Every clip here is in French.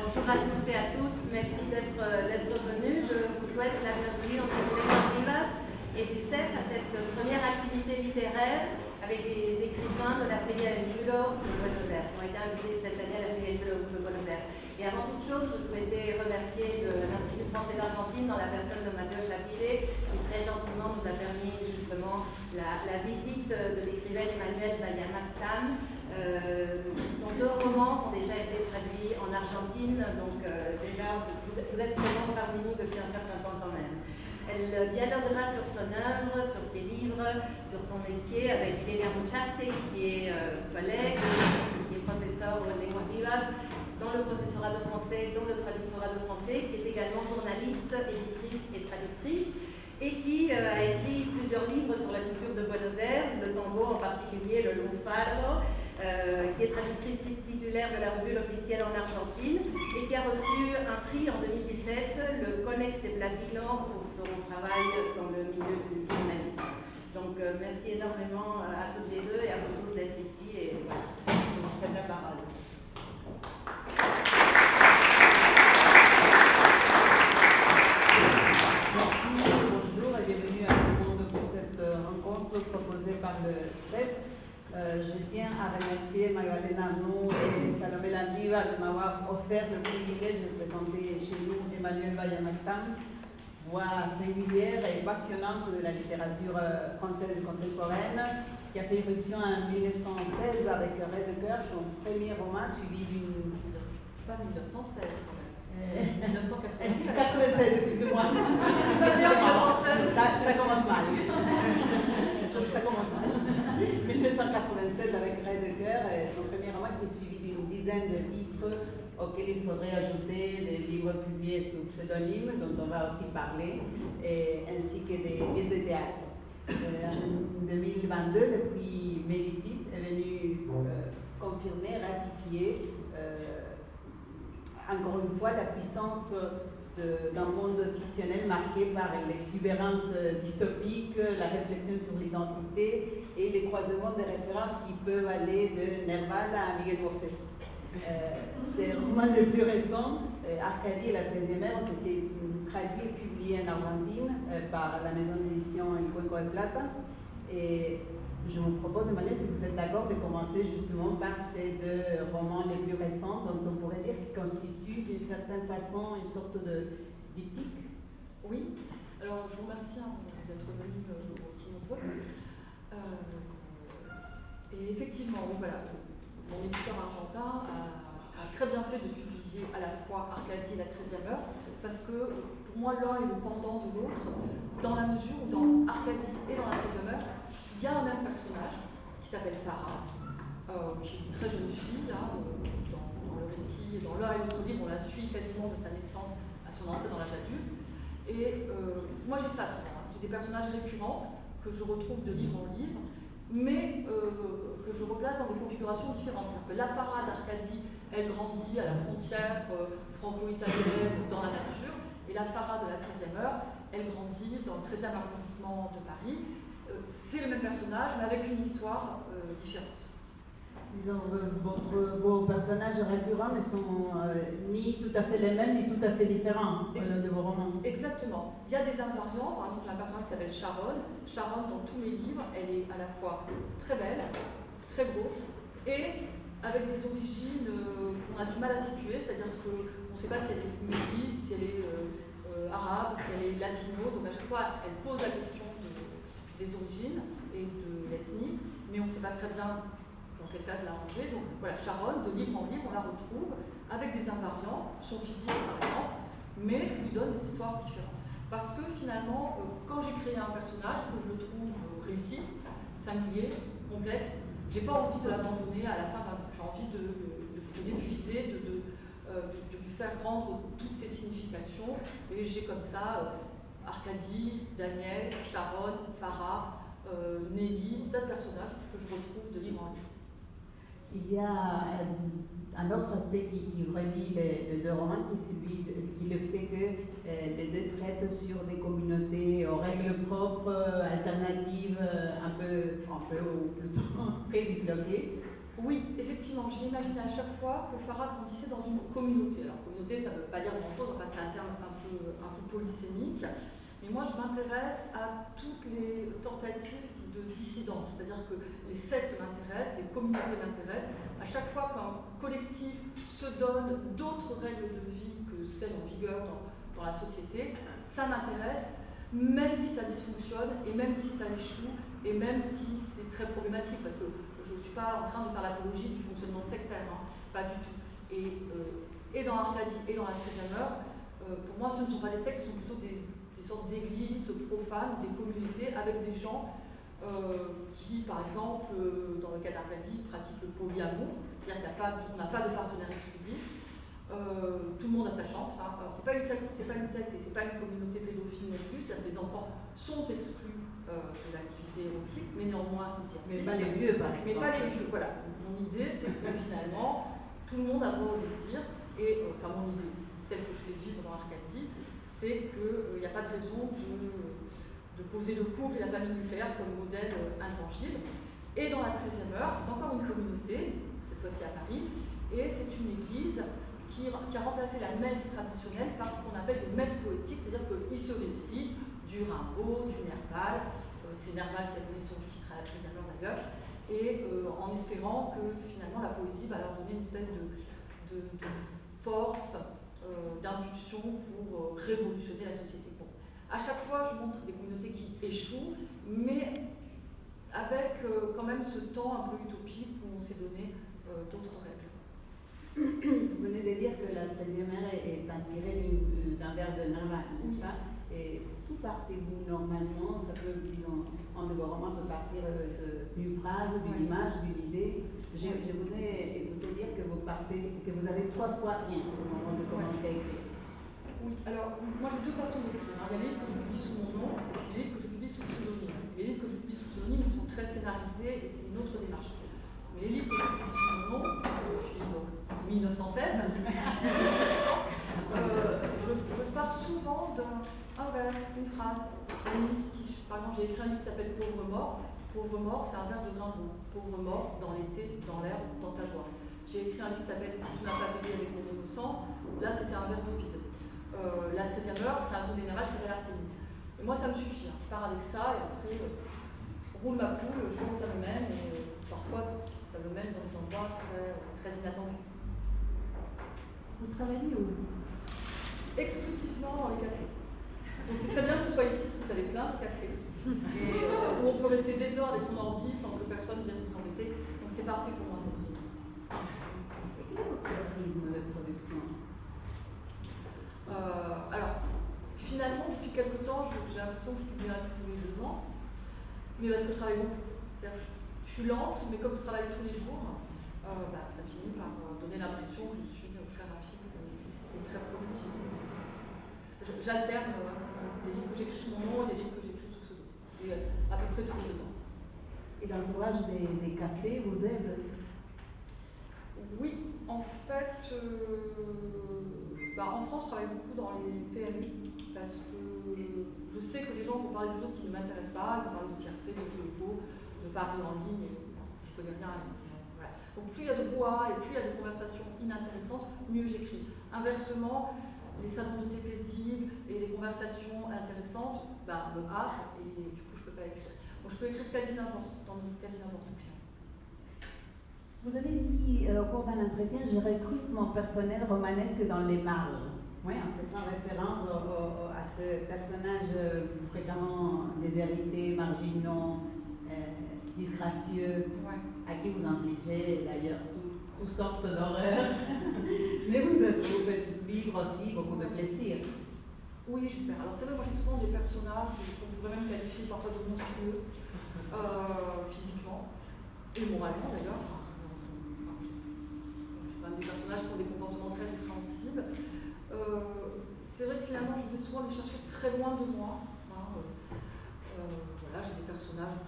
Bonjour à tous et à toutes, merci d'être venus. Je vous souhaite la bienvenue en Lengua Vivas et du CEF à cette première activité littéraire avec des écrivains de la Feria del Libro de Buenos Aires, qui ont été invités cette année à la Feria del Libro de Buenos Aires. Et avant toute chose, je souhaitais remercier l'Institut français d'Argentine dans la personne de Matteo Chapile, qui très gentiment nous a permis justement la visite de l'écrivaine Emmanuelle Bayamac-Tam, dont 2 romans ont déjà été traduits en Argentine, donc déjà vous êtes présents parmi nous depuis un certain temps quand même. Elle dialoguera sur son œuvre, sur ses livres, sur son métier avec Ileana Mucharte, qui est collègue, qui est professeur de Lengua Vivas dans le professorat de français, dont le traductorat de français, qui est également journaliste, éditrice et traductrice, et qui a écrit plusieurs livres sur la culture de Buenos Aires, le tango en particulier, le lunfardo, qui est traductrice titulaire de la revue L'Officiel en Argentine et qui a reçu un prix en 2017, le Conex de Platino, pour son travail dans le milieu du journalisme. Donc merci énormément à toutes les deux et à vous tous d'être ici et voilà, je vous cède la parole. Merci, bonjour et bienvenue à tout le monde pour cette rencontre proposée par le CEF. Je tiens à remercier Magdalena Arnaud et Salomé Landiva de m'avoir offert le privilège de présenter chez nous Emmanuelle Bayamac-Tam, voix singulière et passionnante de la littérature française contemporaine, qui a fait éruption en 1916 avec Ray de Cœur, son premier roman suivi d'une... Pas 1916 quand même. 1996. 96, excusez-moi. Ça commence mal. Ça commence mal. 1996 avec Ray de Cœur, son premier roman qui est suivi d'une dizaine de titres auxquels il faudrait ajouter des livres publiés sous pseudonyme, dont on va aussi parler, ainsi que des pièces de théâtre. En 2022, le prix Médicis est venu confirmer, ratifier encore une fois la puissance d'un monde fictionnel marqué par l'exubérance dystopique, la réflexion sur l'identité et les croisements de références qui peuvent aller de Nerval à Miguel Bosé. Ces romans les plus récents, Arcadie et la 13e ère, ont été traduits et publiés en Argentine par la maison d'édition El Cuenco de Plata. Et je vous propose, Emmanuel, si vous êtes d'accord, de commencer justement par ces 2 romans les plus récents, dont on pourrait dire qu'ils constituent d'une certaine façon une sorte de diptyque. Oui, alors je vous remercie d'être venu aussi nombreux. Et effectivement, oui, voilà, mon éditeur argentin a très bien fait de publier à la fois Arcadie et la 13e heure, parce que pour moi l'un est le pendant de l'autre, dans la mesure où dans Arcadie et dans la 13e heure, il y a un même personnage qui s'appelle Farah, qui est une très jeune fille, là, dans le récit, dans l'un et l'autre livre, on la suit quasiment de sa naissance à son entrée dans l'âge adulte. Et moi j'ai ça souvent, j'ai des personnages récurrents que je retrouve de livre en livre, mais que je replace dans des configurations différentes. Que la Farah d'Arcadie, elle grandit à la frontière franco-italienne dans la nature, et la Farah de la 13e heure, elle grandit dans le 13e arrondissement de Paris. C'est le même personnage, mais avec une histoire différente. Disons, vos personnages récurrents ne sont ni tout à fait les mêmes, ni tout à fait différents de vos romans. Exactement. Il y a des invariants. Par exemple, j'ai un personnage qui s'appelle Sharon. Sharon, dans tous mes livres, elle est à la fois très belle, très grosse, et avec des origines qu'on a du mal à situer, c'est-à-dire qu'on ne sait pas si elle est métisse, si elle est arabe, si elle est latino. Donc à chaque fois, elle pose la question des origines et de l'ethnie, mais on ne sait pas très bien dans quelle case la ranger. Donc voilà, Sharon, de livre en livre, on la retrouve avec des invariants, son physique par exemple, mais lui donne des histoires différentes. Parce que finalement, quand j'ai créé un personnage que je trouve réussi, singulier, complexe, j'ai pas envie de l'abandonner à la fin d'un bout. J'ai envie de l'épuiser, de lui faire rendre toutes ses significations, et j'ai comme ça Arcadie, Daniel, Sharon, Farah, Nelly, des tas de personnages que je retrouve de livre en livre. Il y a un autre aspect qui relie les 2 romans, qui est celui qui le fait que les 2 traitent sur des communautés aux règles propres, alternatives, un peu ou plutôt très disloquées. Oui, effectivement, j'imagine à chaque fois que Farah grandissait dans une communauté. Alors, communauté, ça ne veut pas dire grand-chose, enfin, c'est un terme un peu polysémique. Mais moi, je m'intéresse à toutes les tentatives de dissidence. C'est-à-dire que les sectes m'intéressent, les communautés m'intéressent. À chaque fois qu'un collectif se donne d'autres règles de vie que celles en vigueur dans la société, ça m'intéresse, même si ça dysfonctionne, et même si ça échoue, et même si c'est très problématique, parce que je ne suis pas en train de faire l'apologie du fonctionnement sectaire, hein, pas du tout. Et dans Arcadie et dans la 13e heure, pour moi, ce ne sont pas des sectes, ce sont plutôt des sortes d'églises profanes, des communautés avec des gens qui, par exemple, dans le cas d'Arcadie, pratiquent le polyamour, c'est-à-dire qu'on n'a pas de partenaire exclusif. Tout le monde a sa chance. Hein. Alors, c'est pas une secte et c'est pas une communauté pédophile non plus. C'est-à-dire que les enfants sont exclus de l'activité érotique, mais néanmoins ils y assistent. Mais pas les vieux, par exemple. Mais pas les vieux. Voilà. Mon idée, c'est que finalement, tout le monde a droit au désir. Et enfin, mon idée, celle que je fais vivre dans Arcadie, c'est qu'il n'y a pas de raison de poser le couple et la famille nucléaire comme modèle intangible. Et dans la 13e heure, c'est encore une communauté, cette fois-ci à Paris, et c'est une église qui a remplacé la messe traditionnelle par ce qu'on appelle des messes poétiques, c'est-à-dire qu'ils se récitent du Rimbaud, du Nerval, c'est Nerval qui a donné son titre à la 13e heure d'ailleurs, et en espérant que finalement la poésie va leur donner une espèce de force, d'impulsion pour révolutionner la société. Bon. À chaque fois, je montre des communautés qui échouent, mais avec quand même ce temps un peu utopique où on s'est donné d'autres règles. Vous venez de dire que la 13e heure est inspirée d'un vers de Nerval, n'est-ce pas? Et d'où partez-vous normalement? Ça peut, disons, en développement, peut partir d'une phrase, d'une image, d'une idée. Je vous ai écouté dire que vous avez 3 fois rien au moment de commencer à écrire. Oui, alors moi j'ai 2 façons d'écrire. Il y a les livres que je publie sous mon nom et les livres que je publie sous pseudonyme. Les livres que je publie sous pseudonyme, ils sont très scénarisés et c'est une autre démarche. Mais les livres que je publie sous mon nom, depuis donc 1916, je pars souvent d'un vers, une phrase, un hémistiche. Par exemple, j'ai écrit un livre qui s'appelle Pauvre mort. Pauvre mort, c'est un vers de Rimbaud. Pauvre mort, dans l'été, dans l'herbe, dans ta joie. J'ai écrit un livre qui s'appelle Si tu n'as pas payé avec mon innocence. Là, c'était un vers d'Ovide. La 13e heure, c'est un son général qui s'appelle Artémis. Et moi, ça me suffit. Hein. Je pars avec ça et après, roule ma poule, je vois où ça me mène. Et parfois, ça me mène dans des endroits très inattendus. Vous travaillez où? Exclusivement dans les cafés. Donc c'est très bien que vous soyez ici parce que vous avez plein de cafés. Et où on peut rester des heures avec son ordi sans que personne vienne vous embêter. Donc c'est parfait pour moi cette vie. Quel est votre rythme de production? Alors, finalement, depuis quelque temps, j'ai l'impression que je publie un livre tous les 2 ans. Mais parce que je travaille beaucoup. C'est-à-dire que je suis lente, mais comme je travaille tous les jours, ça finit par donner l'impression que je suis très rapide et très productive. J'alterne les livres que j'écris sous mon nom et les livres que j'écris sous pseudo. Et à peu près tous les 2 ans. Et l'entourage des cafés vous aide? Oui, en fait, en France, je travaille beaucoup dans les PMI parce que je sais que les gens vont parler de choses qui ne m'intéressent pas, ils vont parler de tiercé, de chevaux, de paris en ligne, et je connais rien. Voilà. Donc plus il y a de brouhaha et plus il y a des conversations inintéressantes, mieux j'écris. Inversement, les salons de thé paisibles et les conversations intéressantes me hâtent et du coup je ne peux pas écrire. Donc je peux écrire quasi n'importe où. Vous avez dit au cours d'un entretien, je recrute mon personnel romanesque dans les marges. Oui, en faisant référence à ce personnage fréquemment déshérité, marginaux, disgracieux, à qui vous infligez d'ailleurs toutes sortes d'horreurs. Mais vous faites vivre aussi beaucoup de plaisir. Oui, j'espère. Alors c'est vrai, moi j'ai souvent des personnages qu'on pourrait même qualifier parfois de monstrueux, physiquement et moralement d'ailleurs. Des personnages qui ont des comportements très répréhensibles. C'est vrai que finalement, je vais souvent les chercher très loin de moi. Voilà, j'ai des personnages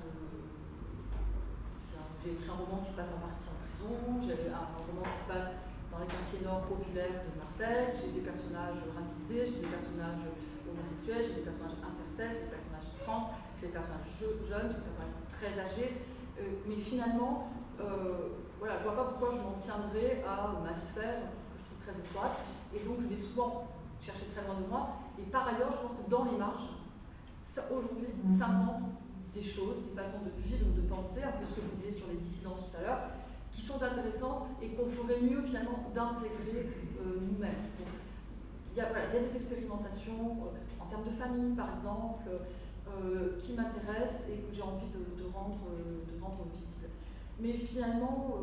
J'ai écrit un roman qui se passe en partie en prison, j'ai un roman qui se passe dans les quartiers nord populaires de Marseille, j'ai des personnages racisés, j'ai des personnages homosexuels, j'ai des personnages intersexes, j'ai des personnages trans, j'ai des personnages jeunes, j'ai des personnages très âgés. Mais finalement, voilà, je vois pas pourquoi je m'en tiendrais à ma sphère, que je trouve très étroite, et donc je vais souvent chercher très loin de moi. Et par ailleurs, je pense que dans les marges, aujourd'hui, s'inventent des choses, des façons de vivre, de penser, un peu ce que je vous disais sur les dissidences tout à l'heure, qui sont intéressantes et qu'on ferait mieux finalement d'intégrer nous-mêmes. Il y a des expérimentations en termes de famille, par exemple, qui m'intéressent et que j'ai envie de rendre visibles. Mais finalement,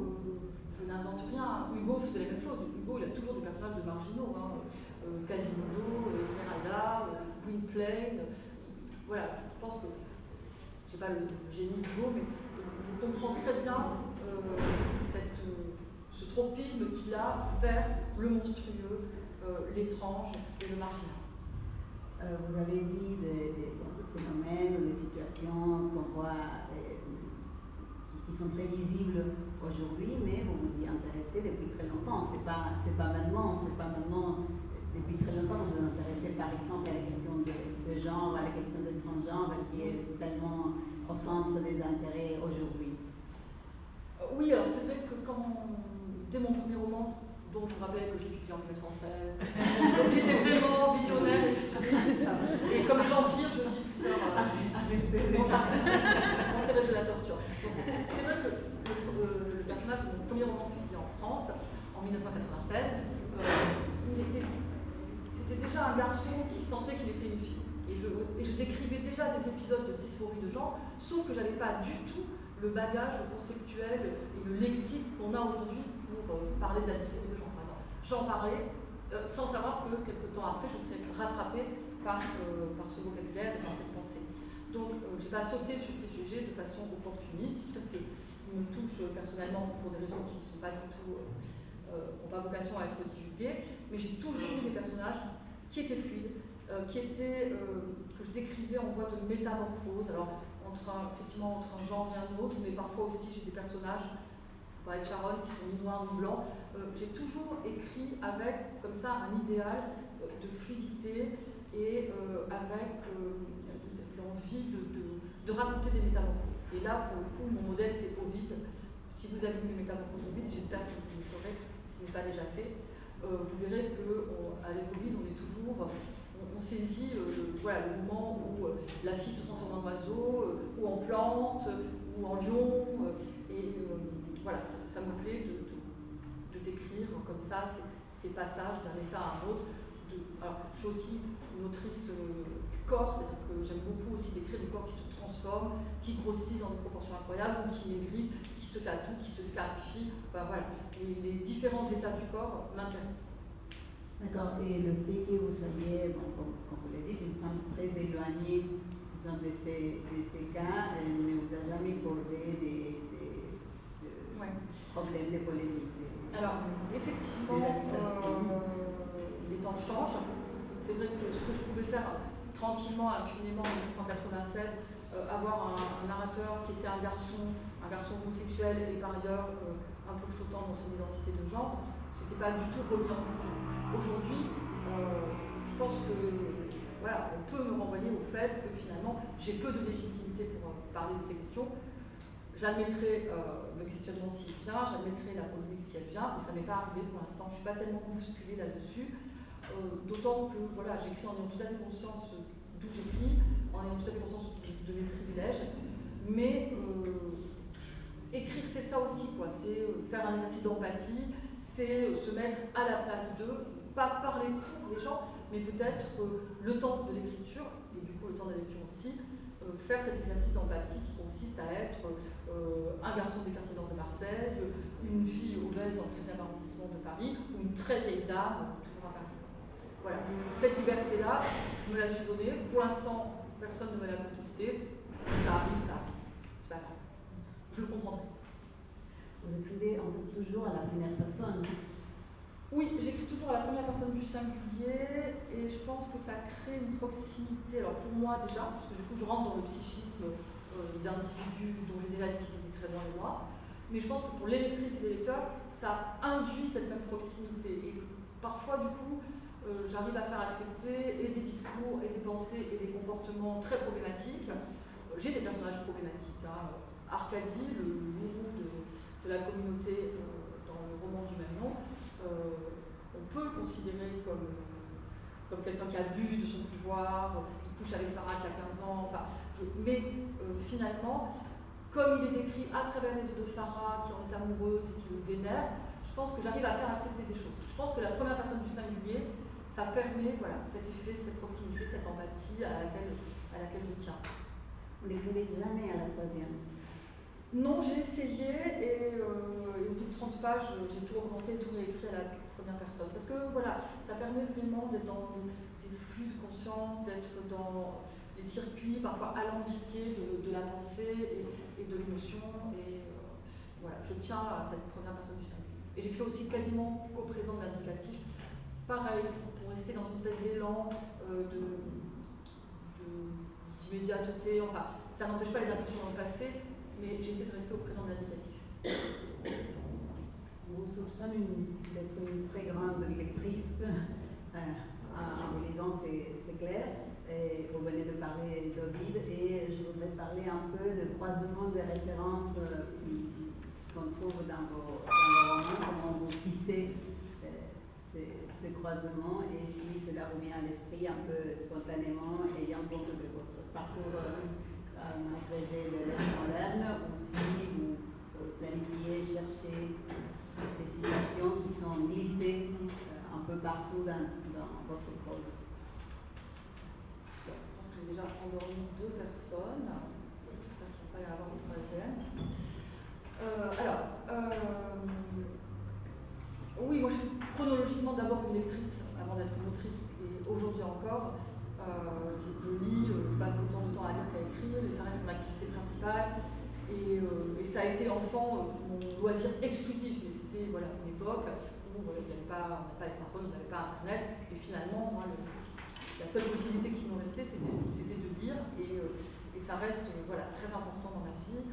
je n'invente rien. Hugo faisait la même chose. Hugo, il a toujours des personnages de marginaux. Quasimodo, Esmeralda, Gwynplaine. Voilà, je pense que je n'ai pas le génie de Hugo, mais je comprends très bien ce tropisme qu'il a vers le monstrueux, l'étrange et le marginal. Vous avez dit des phénomènes ou des situations qu'on voit qui sont très visibles aujourd'hui, mais vous vous y intéressez depuis très longtemps. C'est pas maintenant. Depuis très longtemps, vous vous intéressez par exemple à la question de genre, à la question de transgenre, qui est tellement au centre des intérêts aujourd'hui. Oui, alors c'est vrai que dès mon premier roman, dont je vous rappelle que j'ai publié en 1916, donc j'étais vraiment visionnaire et futuriste. Et comme vampire, je vis plusieurs séries de la torture. C'est vrai que le personnage de mon premier roman publié en France, en 1996, c'était déjà un garçon qui sentait qu'il était une fille. Et je décrivais déjà des épisodes de dysphorie de genre, sauf que je n'avais pas du tout le bagage conceptuel et le lexique qu'on a aujourd'hui pour parler de la dysphorie de genre, par exemple. J'en parlais sans savoir que quelques temps après, je serais rattrapée par ce vocabulaire et par cette pensée. Donc, je n'ai pas sauté sur ces sujets de façon opportuniste, sauf qu'ils me touchent personnellement pour des raisons qui ne sont pas du tout, n'ont pas vocation à être divulguées, mais j'ai toujours eu des personnages qui étaient fluides, que je décrivais en voie de métamorphose, alors effectivement entre un genre et un autre, mais parfois aussi j'ai des personnages, on parlait de Sharon, qui sont ni noirs ni blancs. J'ai toujours écrit avec comme ça un idéal de fluidité et avec l'envie de raconter des métamorphoses. Et là, pour le coup, mon modèle c'est Ovide. Si vous avez lu les métamorphoses d'Ovide, j'espère que vous le saurez, si ce n'est pas déjà fait, vous verrez qu'avec Ovide, on est toujours... On saisit le moment où la fille se transforme en oiseau, ou en plante, ou en lion, voilà, ça me plaît de décrire comme ça ces passages d'un état à un autre. Alors, je suis aussi une autrice du corps, c'est-à-dire que j'aime beaucoup aussi décrire des corps qui se transforment, qui grossissent dans des proportions incroyables, ou qui maigrissent, qui se tatouent, qui se scarifient. Voilà, les différents états du corps m'intéressent. D'accord, et le fait que vous soyez, bon, comme vous l'avez dit, une femme très éloignée de ces cas, ne vous a jamais posé des problèmes, des polémiques? Alors, effectivement, les temps changent. C'est vrai que ce que je pouvais faire tranquillement, impunément en 1996, avoir un narrateur qui était un garçon homosexuel et par ailleurs un peu flottant dans son identité de genre, c'était pas du tout remis en question. Aujourd'hui, je pense que voilà, on peut me renvoyer au fait que finalement j'ai peu de légitimité pour parler de ces questions. J'admettrai le questionnement s'il vient, j'admettrai la polémique si elle vient, mais ça m'est pas arrivé pour l'instant. Je suis pas tellement bousculée là-dessus, d'autant que voilà, j'écris en ayant tout à fait conscience d'où j'écris, en ayant tout à fait conscience aussi de mes privilèges, mais écrire c'est ça aussi, quoi. C'est faire un exercice d'empathie, c'est se mettre à la place d'eux, pas parler pour les gens, mais peut-être le temps de l'écriture, et du coup le temps de la lecture aussi, faire cet exercice d'empathie qui consiste à être un garçon des quartiers nord de Marseille, une fille obèse dans le 13e arrondissement de Paris, ou une très vieille dame, toujours à Paris. Voilà, cette liberté-là, je me la suis donnée. Pour l'instant, personne ne me l'a contestée. Ça arrive, c'est pas grave. Je le comprendrai. Vous écrivez toujours à la première personne? Oui, j'écris toujours à la première personne du singulier et je pense que ça crée une proximité. Alors pour moi déjà, parce que du coup je rentre dans le psychisme d'individus dont j'ai déjà dit qu'ils étaient très loin de moi, mais je pense que pour les lectrices et les lecteurs, ça induit cette même proximité. Et parfois du coup, j'arrive à faire accepter et des discours et des pensées et des comportements très problématiques. J'ai des personnages problématiques. Arcadie, le gourou de de la communauté dans le roman du même nom, on peut le considérer comme quelqu'un qui abuse de son pouvoir, il couche avec Farah qui a 15 ans, mais finalement, comme il est décrit à travers les yeux de Farah, qui en est amoureuse et qui le vénère, je pense que j'arrive à faire accepter des choses. Je pense que la première personne du singulier, ça permet cet effet, cette proximité, cette empathie à laquelle je tiens. Vous n'écrivez jamais à la troisième? Non, j'ai essayé et au bout de 30 pages, j'ai tout recommencé et tout réécrit à la première personne. Parce que ça permet vraiment d'être dans des flux de conscience, d'être dans des circuits parfois alambiqués de la pensée et de l'émotion. Et je tiens à cette première personne du singulier. Et j'écris aussi quasiment qu'au présent de l'indicatif. Pareil, pour rester dans une espèce d'élan d'immédiateté. Ça n'empêche pas les impulsions dans le passé, mais j'essaie de rester au présent de l'indicatif. On vous soupçonne d'être une très grande lectrice. En vous lisant, c'est clair. Et vous venez de parler d'Ovide, et je voudrais parler un peu de croisement des références qu'on trouve dans vos romans, comment vous tissez ce croisement, et si cela vous vient à l'esprit un peu spontanément, ayant compte de votre parcours agrégé de lettres modernes, ou si vous planifiez chercher des citations qui sont glissées un peu partout dans votre prose. Je pense que j'ai déjà endormi 2 personnes. J'espère qu'il ne va pas y avoir une troisième. Oui, moi je suis chronologiquement d'abord une lectrice avant d'être une autrice, et aujourd'hui encore, je lis, je passe autant de temps à lire qu'à écrire, et ça reste mon activité principale. Et ça a été enfant mon loisir exclusif, mais c'était une époque où on n'avait pas les smartphones, on n'avait pas Internet, et finalement, moi, la seule possibilité qui nous restait, c'était de lire, et ça reste très important dans ma vie.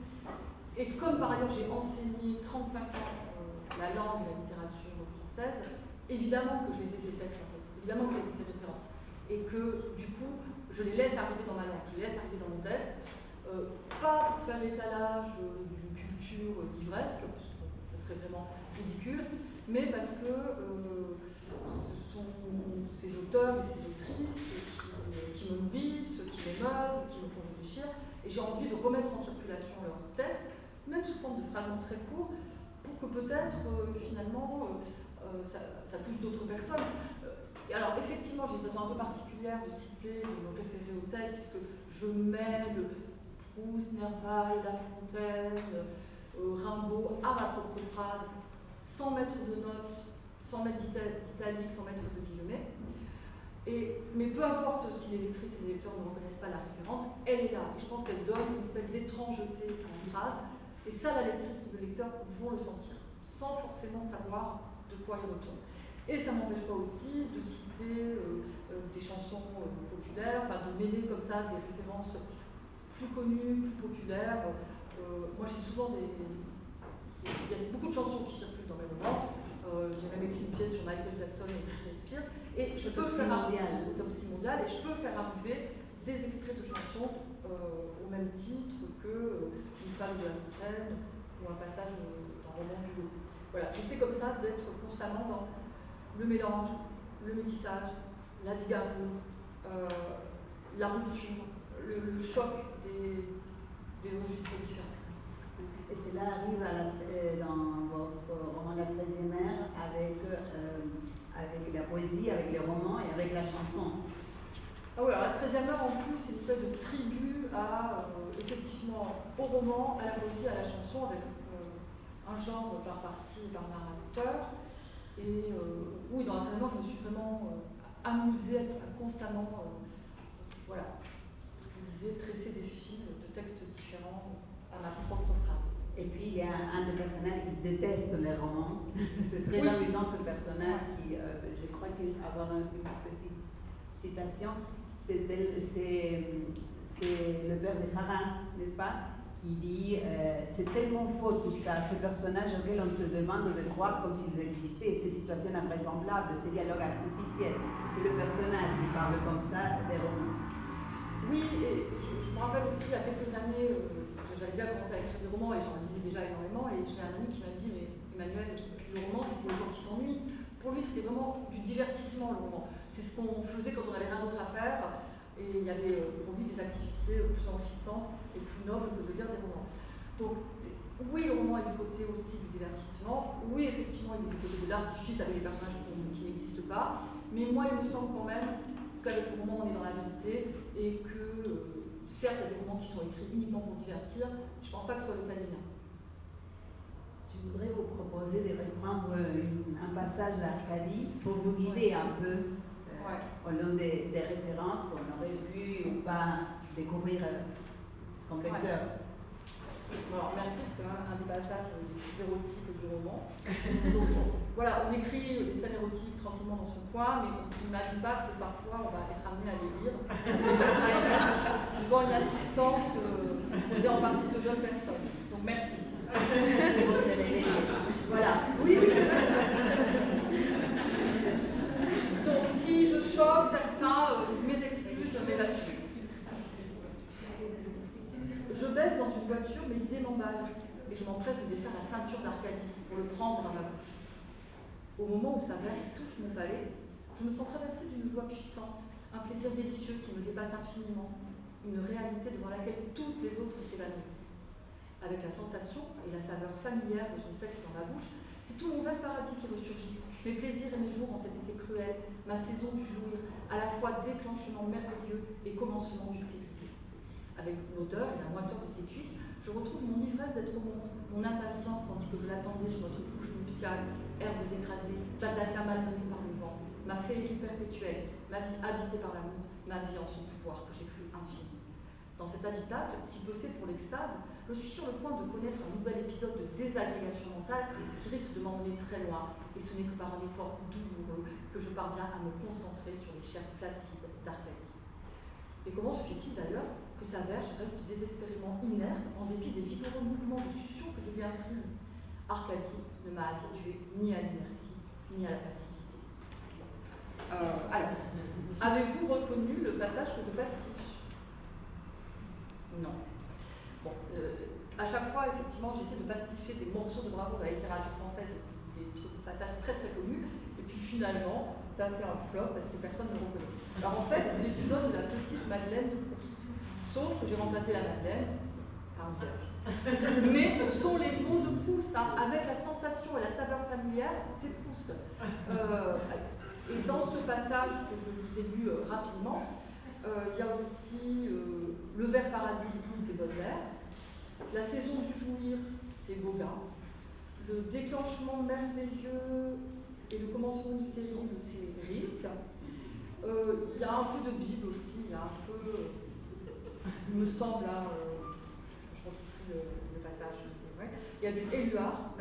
Et comme par ailleurs j'ai enseigné 35 ans la langue et la littérature française, évidemment que je les ai ces textes en tête, évidemment que je les ai ces références, et que du coup, je les laisse arriver dans ma langue, je les laisse arriver dans mon texte, pas pour faire l'étalage d'une culture livresque, parce que ce serait vraiment ridicule, mais parce que ce sont ces auteurs et ces autrices qui me nourrissent, qui m'émeuvent, qui me font réfléchir, et j'ai envie de remettre en circulation leurs textes, même sous forme de fragments très courts, pour que peut-être finalement ça touche d'autres personnes. Et alors effectivement, j'ai une façon un peu particulière de citer, de me référer au texte, puisque je mêle Proust, Nerval, La Fontaine, Rimbaud à ma propre phrase, sans mettre de notes, sans mettre d'italique, sans mettre de guillemets. Mais peu importe si les lectrices et les lecteurs ne reconnaissent pas la référence, elle est là. Et je pense qu'elle donne une espèce d'étrangeté à la phrase. Et ça, la lectrice ou le lecteur vont le sentir, sans forcément savoir de quoi il retourne. Et ça ne m'empêche pas aussi de citer des chansons populaires, de mêler comme ça des références plus connues, plus populaires. Moi, j'ai souvent il y a beaucoup de chansons qui circulent dans mes romans. J'ai même écrit une pièce sur Michael Jackson et Britney Spears. Et je peux faire arriver au top 6 mondial, et je peux faire arriver des extraits de chansons au même titre que Une femme de La Fontaine ou un passage d'un roman d'Hugo. J'essaie comme ça d'être constamment dans le mélange, le métissage, la bigarrerie, la rupture, le choc des registres différents. Et cela arrive dans votre roman La 13e ère avec la poésie, avec les romans et avec la chanson. Ah oui, alors La 13e heure en plus, c'est une espèce de tribu effectivement au roman, à la poésie, à la chanson, avec un genre par partie, par narrateur. Et oui, dans La 13e heure, je me suis vraiment amusée à constamment, je vous disais, tresser des fils de textes différents à ma propre phrase. Et puis il y a un des personnages qui déteste les romans. C'est très amusant ce personnage qui, je crois qu'avoir une petite citation, c'est le père de Farah, n'est-ce pas, qui dit c'est tellement faux tout ça, ces personnages auxquels on te demande de croire comme s'ils existaient, ces situations invraisemblables, ces dialogues artificiels. C'est le personnage qui parle comme ça des romans. Oui, et je me rappelle aussi il y a quelques années, j'avais déjà commencé à écrire des romans et j'en lisais lisait déjà énormément et j'ai un ami qui m'a dit mais Emmanuel, le roman c'est pour les gens qui s'ennuient. Pour lui c'était vraiment du divertissement le roman. C'est ce qu'on faisait quand on avait rien d'autre à faire et il y avait pour lui des activités plus enrichissantes et plus nobles que de lire des romans. Donc oui, le roman est du côté aussi du divertissement, oui effectivement il est du côté de l'artifice avec les personnages qui n'existent pas, mais moi il me semble quand même qu'avec le roman on est dans la vérité et que certes il y a des romans qui sont écrits uniquement pour divertir, je ne pense pas que ce soit le cas des miens. Je voudrais vous proposer de reprendre un passage d'Arcadie pour vous guider un peu au long des références qu'on aurait pu ou pas découvrir comme lecteur. Bon, alors merci, c'est un des passages érotiques du roman. Donc, voilà, on écrit des scènes érotiques tranquillement dans son coin, mais on n'imagine pas que parfois on va être amené à les lire devant une assistance posée en partie de jeunes personnes. Donc merci. Voilà. Oui, c'est vrai. Donc si je choque certains, mes excuses, mes assumes. Je baisse dans une voiture, mais l'idée m'emballe, et je m'empresse de défaire la ceinture d'Arcadie pour le prendre dans ma bouche. Au moment où sa verre touche mon palais, je me sens traversée d'une joie puissante, un plaisir délicieux qui me dépasse infiniment, une réalité devant laquelle toutes les autres s'évanouissent. Avec la sensation et la saveur familière de son sexe dans ma bouche, c'est tout mon vert paradis qui ressurgit, mes plaisirs et mes jours en cet été cruel, ma saison du jouir, à la fois déclenchement merveilleux et commencement du terrible. Avec l'odeur et la moiteur de ses cuisses, je retrouve mon ivresse d'être au monde, mon impatience tandis que je l'attendais sur notre couche nuptiale, herbes écrasées, plataca malmenée par le vent, ma féerie perpétuelle, ma vie habitée par l'amour, ma vie en son pouvoir que j'ai cru infini. Dans cet habitacle, si peu fait pour l'extase, je suis sur le point de connaître un nouvel épisode de désagrégation mentale qui risque de m'emmener très loin, et ce n'est que par un effort douloureux que je parviens à me concentrer sur les chairs flacides d'Arcadie. Et comment se fait-il d'ailleurs que sa verge reste désespérément inerte en dépit des vigoureux mouvements de succion que je lui imprime? Arcadie ne m'a habitué ni à l'inertie, ni à la passivité. Alors, avez-vous reconnu le passage que je pastiche? Non. Bon, à chaque fois, effectivement, j'essaie de pasticher des morceaux de bravoure de la littérature française, des passages très très connus, et puis finalement, ça a fait un flop parce que personne ne le reconnaît. Alors en fait, c'est l'épisode de la petite Madeleine de Proust. Sauf que j'ai remplacé la Madeleine par une vierge. Mais ce sont les mots de Proust, hein, avec la sensation et la saveur familière, c'est Proust. Et dans ce passage que je vous ai lu rapidement, il y a aussi le vert paradis, c'est Baudelaire. La saison du jouir, c'est Gauguin. Le déclenchement merveilleux et le commencement du terrible, c'est Rilke. Il y a un peu de Bible aussi, il y a un peu, il me semble, hein, je ne retrouve plus le passage. Ouais. Il y a du Éluard,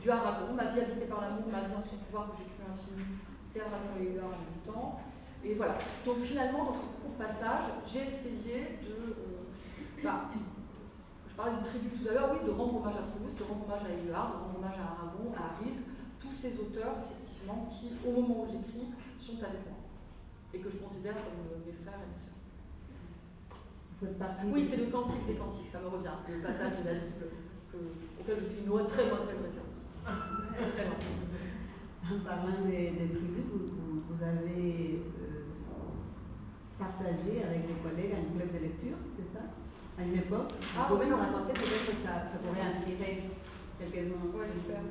du Aragon, ma vie habitée par l'amour, ma vie en son pouvoir que j'ai cru infini, c'est Aragon et Éluard en même temps. Et voilà. Donc finalement, dans ce court passage, j'ai essayé de... je parlais du tribut tout à l'heure, oui, de rendre hommage à Proust, de rendre hommage à Éluard, de rendre hommage à Aragon, à Rilke, tous ces auteurs, effectivement, qui, au moment où j'écris, sont avec moi. Et que je considère comme mes frères et mes sœurs. Oui, c'est le Cantique des Cantiques, ça me revient, le passage de la Bible auquel je fais une très lointaine référence. Très lointaine. En parlant des tribus, vous avez partagé avec des collègues un club de lecture, c'est ça? À une époque? Vous pouvez nous raconter, peut-être que ça pourrait inspirer quelques-uns. Oui, j'espère.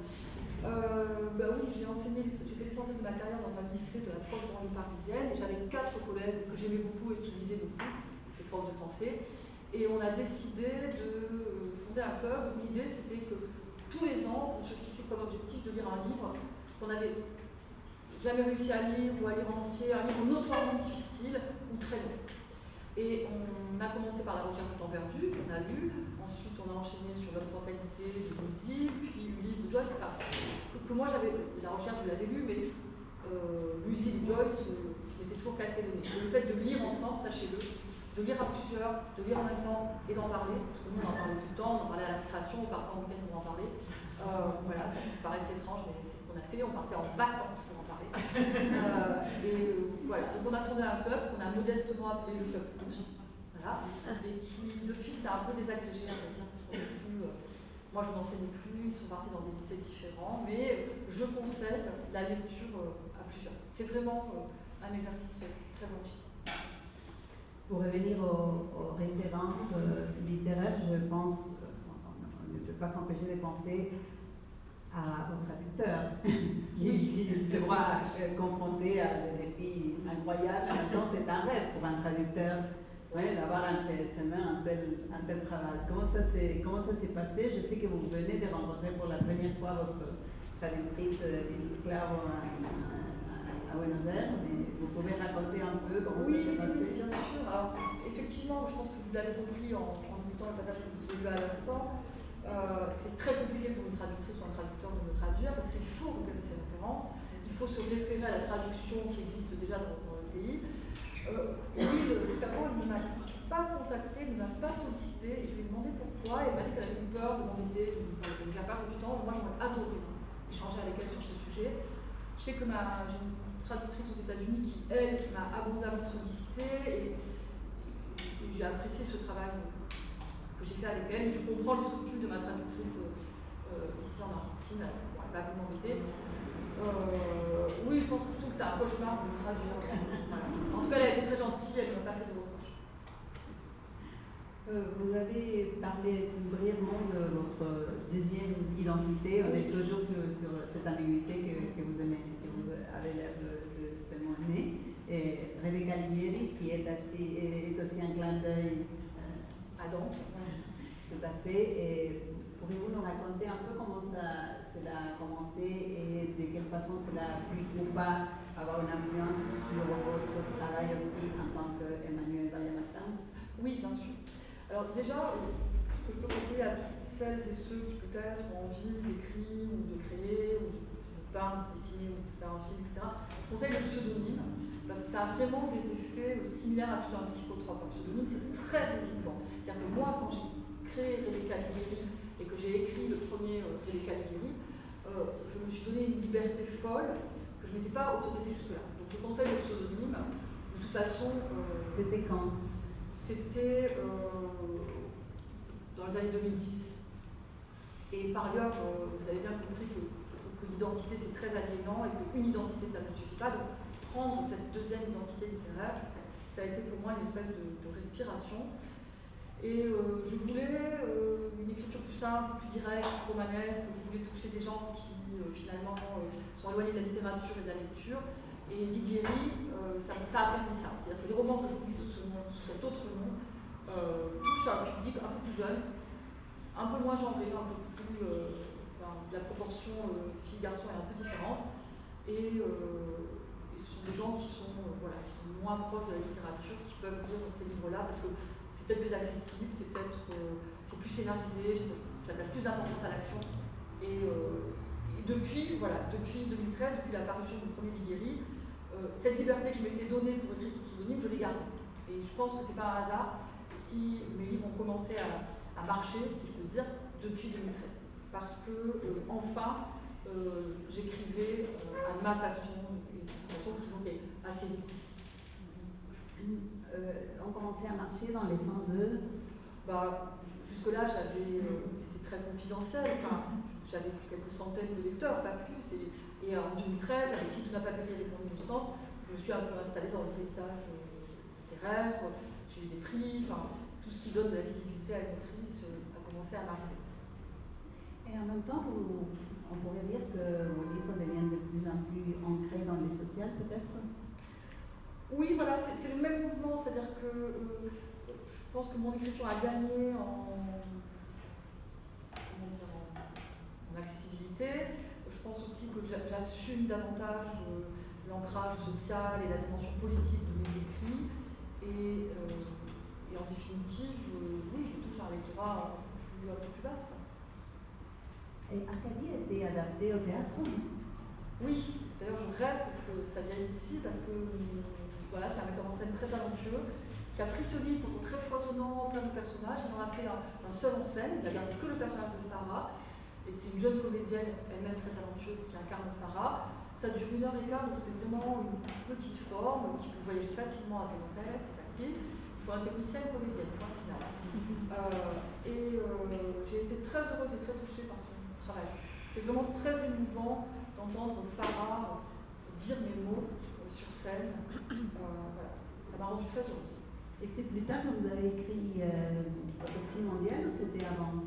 Oui, j'ai fait l'essentiel de ma carrière dans un lycée de la proche banlieue parisienne et j'avais 4 collègues que j'aimais beaucoup et qui lisaient beaucoup, les profs de français. Et on a décidé de fonder un club où l'idée c'était que tous les ans, on se fixait comme objectif de lire un livre qu'on n'avait jamais réussi à lire ou à lire en entier, un livre notoirement difficile ou très long. Et on a commencé par La Recherche du temps perdu, qu'on a lu, ensuite on a enchaîné sur L'homme sans qualité de Musil, puis Ulysse de Joyce, que moi j'avais, La Recherche je l'avais lu, mais Musil et Joyce m'étaient toujours cassé le nez. Le fait de lire ensemble, sachez-le, de lire à plusieurs, de lire en même temps et d'en parler, parce que nous on en parlait tout le temps, on en parlait à la création, on partait en week-end pour en parler. Voilà, ça peut paraître étrange, mais c'est ce qu'on a fait, on partait en vacances pour en parler. Voilà, donc on a fondé un club qu'on a modestement appelé le Club Proust, voilà, et qui depuis s'est un peu désagrégé, on va dire, parce qu'on n'est plus Moi, je n'enseignais plus, ils sont partis dans des lycées différents, mais je conseille la lecture à plusieurs. C'est vraiment un exercice très enrichissant. Pour revenir aux références littéraires, je pense, on ne peut pas s'empêcher de penser au traducteur qui se voit confronté à des défis incroyables. Maintenant, c'est un rêve pour un traducteur d'avoir entre ses mains un tel travail. Comment ça s'est passé? Je sais que vous venez de rencontrer pour la première fois votre traductrice Esclavo à Buenos Aires, mais vous pouvez raconter un peu comment ça s'est passé? Oui, bien sûr. Alors, effectivement, je pense que vous l'avez compris en écoutant le passage que je vous ai lu à l'instant, c'est très compliqué pour une traductrice ou un traducteur de me traduire parce qu'il faut repérer ses références, il faut se référer à la traduction qui existe déjà dans le pays. Le Scavo ne m'a pas contacté, ne m'a pas sollicité, et je lui ai demandé pourquoi, et elle m'a dit qu'elle avait eu peur de m'embêter, de me faire perdre du temps. Moi, j'aurais adoré échanger avec elle sur ce sujet. Je sais que j'ai une traductrice aux États-Unis qui, elle, m'a abondamment sollicité, et j'ai apprécié ce travail que j'ai fait avec elle. Je comprends les scrupules de ma traductrice ici en Argentine, elle va vous m'embêter. Oui, je pense plutôt que c'est un cauchemar de me traduire. Voilà. En tout cas, elle a été très gentille, elle ne m'a pas fait de reproches. Vous avez parlé brièvement de votre deuxième identité. On est toujours sur cette ambiguïté que vous avez l'air de tellement aimer. Et Rebecca Ligieri, qui est aussi un clin d'œil à Dante. Tout à fait. Et pourriez-vous nous raconter un peu comment cela a commencé et de quelle façon cela a pu ou pas avoir une influence sur votre travail aussi en tant qu'Emmanuel Valle-Martin? Oui, bien sûr. Alors déjà, ce que je peux conseiller à toutes celles et ceux qui peut-être ont envie d'écrire ou de créer ou de peindre, de dessiner ou de faire un film, etc., je conseille le pseudonyme parce que ça a vraiment des effets similaires à ceux d'un psychotrope. Un pseudonyme, c'est très désignant. C'est-à-dire que moi, quand j'ai créé Rebecca Ligieri et que j'ai écrit le premier Rebecca Ligieri, je me suis donné une liberté folle que je ne m'étais pas autorisée jusque-là. Donc je conseille le pseudonyme. De toute façon... C'était quand? C'était dans les années 2010. Et par ailleurs, vous avez bien compris que je trouve que l'identité c'est très aliénant et qu'une identité ça ne suffit pas. Donc prendre cette deuxième identité littéraire, ça a été pour moi une espèce de respiration. Et je voulais une écriture plus simple, plus directe, plus romanesque. Je voulais toucher des gens qui finalement sont éloignés de la littérature et de la lecture. Et Ligieri, ça a permis ça. C'est-à-dire que les romans que je publie sous cet autre nom touchent un public un peu plus jeune, un peu moins genré, un peu plus. La proportion filles-garçons est un peu différente. Et ce sont des gens qui sont moins proches de la littérature, qui peuvent lire ces livres-là, parce que c'est peut-être plus accessible, c'est plus scénarisé, ça donne plus d'importance à l'action. Et depuis 2013, depuis la parution du premier Ligieri, cette liberté que je m'étais donnée pour écrire sous pseudonyme, je l'ai gardée. Et je pense que ce n'est pas un hasard si mes livres ont commencé à marcher, si je peux dire, depuis 2013. Parce que, enfin, j'écrivais à ma façon, une façon qui donc est assez libre. On commençait à marcher dans les sens de... Jusque-là, c'était très confidentiel. Enfin, j'avais quelques centaines de lecteurs, pas plus. Et en 2013, avec Si tout n'a pas péri avec mon innocence, je me suis un peu installée dans le paysage littéraire, j'ai eu des prix, tout ce qui donne de la visibilité à une autrice a commencé à m'arriver. Et en même temps, on pourrait dire que vos livres deviennent de plus en plus ancrés dans les sociales, peut-être? Oui, voilà, c'est le même mouvement, c'est-à-dire que je pense que mon écriture a gagné en accessibilité. Je pense aussi que j'assume davantage l'ancrage social et la dimension politique de mes écrits. Et en définitive, oui, je touche un lectorat un peu plus vaste. Et Arcadie a été adapté au théâtre? Oui, d'ailleurs je rêve que ça vienne ici parce que c'est un metteur en scène très talentueux qui a pris ce livre pour très foisonnant, plein de personnages. Il en a fait un seul en scène, il a gardé que le personnage de Farah. Et c'est une jeune comédienne, elle-même très talentueuse, qui incarne Farah. Ça dure 1h15, donc c'est vraiment une petite forme qui peut voyager facilement à Buenos Aires, c'est facile. Il faut un technicien et une comédienne, point final. J'ai été très heureuse et très touchée par son travail. C'était vraiment très émouvant d'entendre Farah dire mes mots sur scène. Voilà, ça m'a rendue très heureuse. Et c'est plus tard que vous avez écrit Autopsie mondiale ou c'était avant?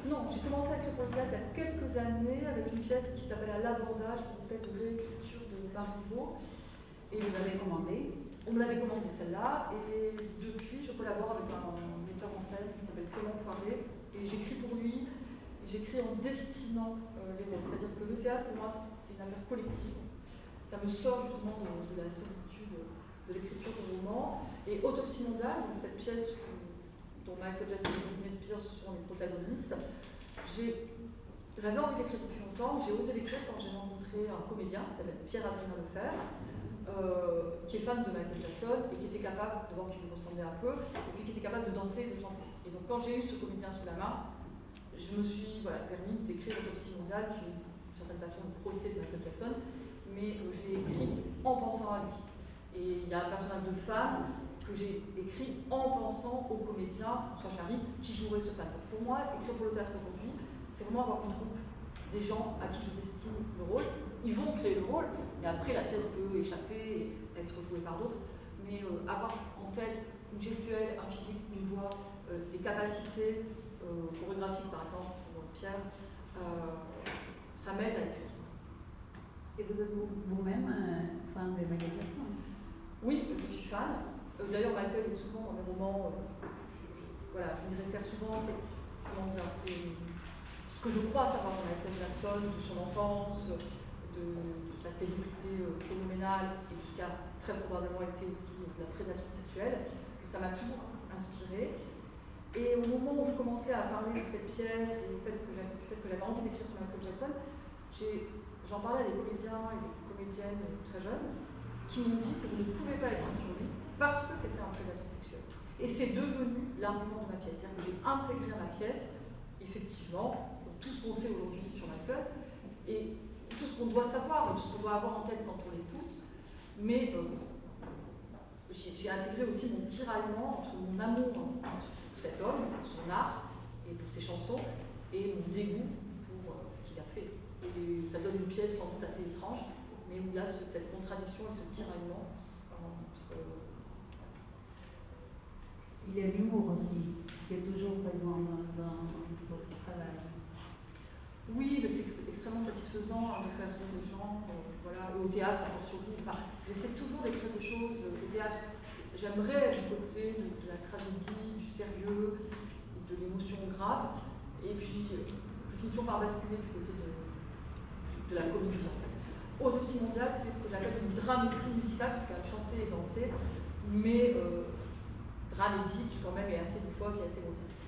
Non, j'ai commencé à écrire pour le théâtre il y a quelques années avec une pièce qui s'appelle À l'abordage, qui est une pièce de réécriture de Marivaux. Et vous l'avez commandée? On me l'avait commandé celle-là, et depuis je collabore avec un metteur en scène qui s'appelle Clément Poiré, et j'écris pour lui, et j'écris en destinant les rôles. C'est-à-dire que le théâtre pour moi c'est une affaire collective. Ça me sort justement de la solitude de l'écriture de roman. Et Autopsie mondiale, donc cette pièce dont Michael Jackson et Britney Spears sont les protagonistes, j'avais envie d'écrire depuis longtemps, j'ai osé l'écrire quand j'ai rencontré un comédien qui s'appelle Pierre-Adrien Lefebvre, qui est fan de Michael Jackson et qui était capable de voir qu'il lui ressemblait un peu, et puis qui était capable de danser et de chanter. Et donc quand j'ai eu ce comédien sous la main, je me suis permis d'écrire Autopsie mondiale, qui est d'une certaine façon le procès de Michael Jackson, mais je l'ai écrite en pensant à lui. Et il y a un personnage de fan que j'ai écrit en pensant au comédien François Chary qui jouerait ce fan. Donc pour moi, écrire pour le théâtre aujourd'hui, c'est vraiment avoir une troupe, des gens à qui je destine le rôle. Ils vont créer le rôle, et après la pièce peut échapper et être jouée par d'autres. Mais avoir en tête une gestuelle, un physique, une voix, des capacités chorégraphiques par exemple, pour Pierre, ça m'aide à écrire. Et vous êtes vous-même fan de Michael Jackson? Oui, je suis fan. D'ailleurs, Michael est souvent dans un roman, je m'y réfère souvent, c'est ce que je crois savoir de Michael Jackson, de son enfance, de sa célébrité phénoménale et de ce qui a très probablement été aussi de la prédation sexuelle. Ça m'a toujours inspirée. Et au moment où je commençais à parler de cette pièce et du fait que j'avais envie d'écrire sur Michael Jackson, j'en parlais à des comédiens et des comédiennes très jeunes qui m'ont dit que je ne pouvais pas écrire sur lui parce que c'était un prédateur sexuel. Et c'est devenu l'argument de ma pièce. C'est-à-dire que j'ai intégré à ma pièce, effectivement, tout ce qu'on sait aujourd'hui sur Michael, et tout ce qu'on doit savoir, et tout ce qu'on doit avoir en tête quand on l'écoute, mais j'ai intégré aussi mon tiraillement entre mon amour pour cet homme, pour son art, et pour ses chansons, et mon dégoût pour ce qu'il a fait. Et ça donne une pièce sans doute assez étrange, mais où il y a cette contradiction et ce tiraillement entre... Il y a l'humour aussi, qui est toujours présent dans votre travail. Oui, mais c'est extrêmement satisfaisant de faire rire les gens, au théâtre, à fortiori. J'essaie toujours d'écrire des choses au théâtre. J'aimerais du côté de la tragédie, du sérieux, de l'émotion grave, et puis je finis toujours par basculer du côté de la comédie. Autopsie mondiale, c'est ce que j'appelle une dramédie musicale, parce qu'elle a chanté et dansé, mais dramédique quand même, et assez de fois, qui est assez grotesque.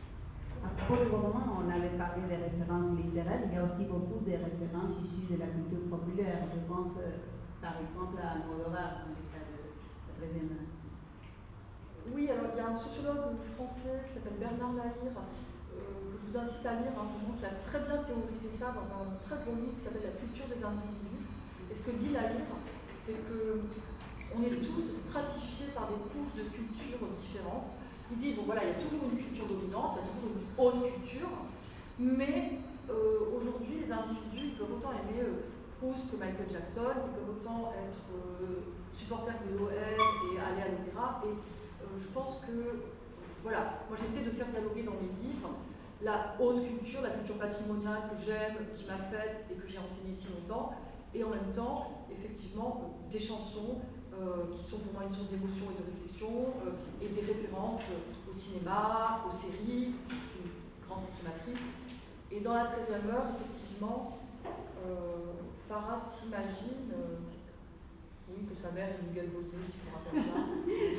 Pour le moment, on avait parlé des références littéraires, il y a aussi beaucoup de références issues de la culture populaire. Je pense par exemple à Almodovar, dans le cas de la deuxième. Oui, alors il y a un sociologue français qui s'appelle Bernard Lahire, que je vous incite à lire, qui a très bien théorisé ça dans un très beau livre qui s'appelle La culture des individus. Et ce que dit Lahire, c'est qu'on est tous stratifiés par des couches de cultures différentes. Il dit, il y a toujours une culture dominante, il y a toujours une haute culture, mais aujourd'hui, les individus, ils peuvent autant aimer Proust que Michael Jackson, ils peuvent autant être supporters de l'OM et aller à l'opéra. Et je pense que, moi j'essaie de faire dialoguer dans mes livres la haute culture, la culture patrimoniale que j'aime, qui m'a faite et que j'ai enseignée si longtemps, et en même temps, effectivement, des chansons qui sont pour moi une source d'émotion et de réflexion, et des références au cinéma, aux séries, je suis une grande consommatrice. Et dans la 13e heure, effectivement, Farah s'imagine que sa mère est une galbosée, si je me rappelle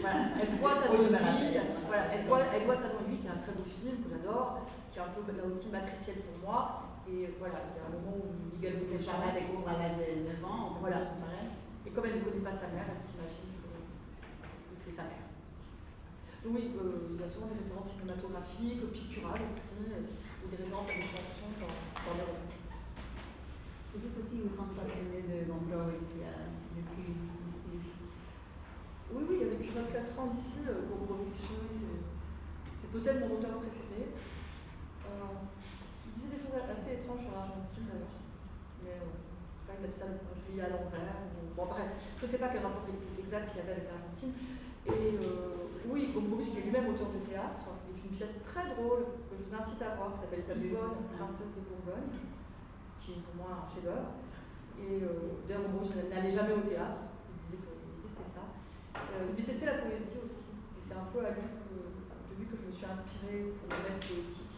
pas. Elle voit Talon Aiguille, elle voit Talon Aiguille, qui est un très beau film que j'adore, qui est un peu là aussi matriciel pour moi. Et il y a un moment où Miguel Bosé Farah découvre à l'âge de 9 ans. Et comme elle ne connaît pas sa mère, elle s'imagine que c'est sa mère. Donc oui, il y a souvent des références cinématographiques, picturales aussi, et des références à des chansons dans les romans. Vous êtes aussi une grande passionnée d'emploi qui a vécu ici. Oui, il y a vécu 24 ans ici, pour production peut-être mon auteur préféré. Il disait des choses assez étranges sur l'Argentine d'ailleurs. Mais je sais pas, il a dit ça le pays à l'envers. Bon, bref, je ne sais pas quel rapport exact il y avait avec l'Argentine. Et oui, Gombrowicz, qui est lui-même auteur de théâtre, est une pièce très drôle que je vous incite à voir, qui s'appelle Yvonne, princesse de Bourgogne, qui est pour moi un chef-d'œuvre. Et d'ailleurs, Gombrowicz n'allait jamais au théâtre, il disait qu'il détestait ça. Il détestait la poésie aussi, et c'est un peu de lui que je me suis inspirée pour le reste poétique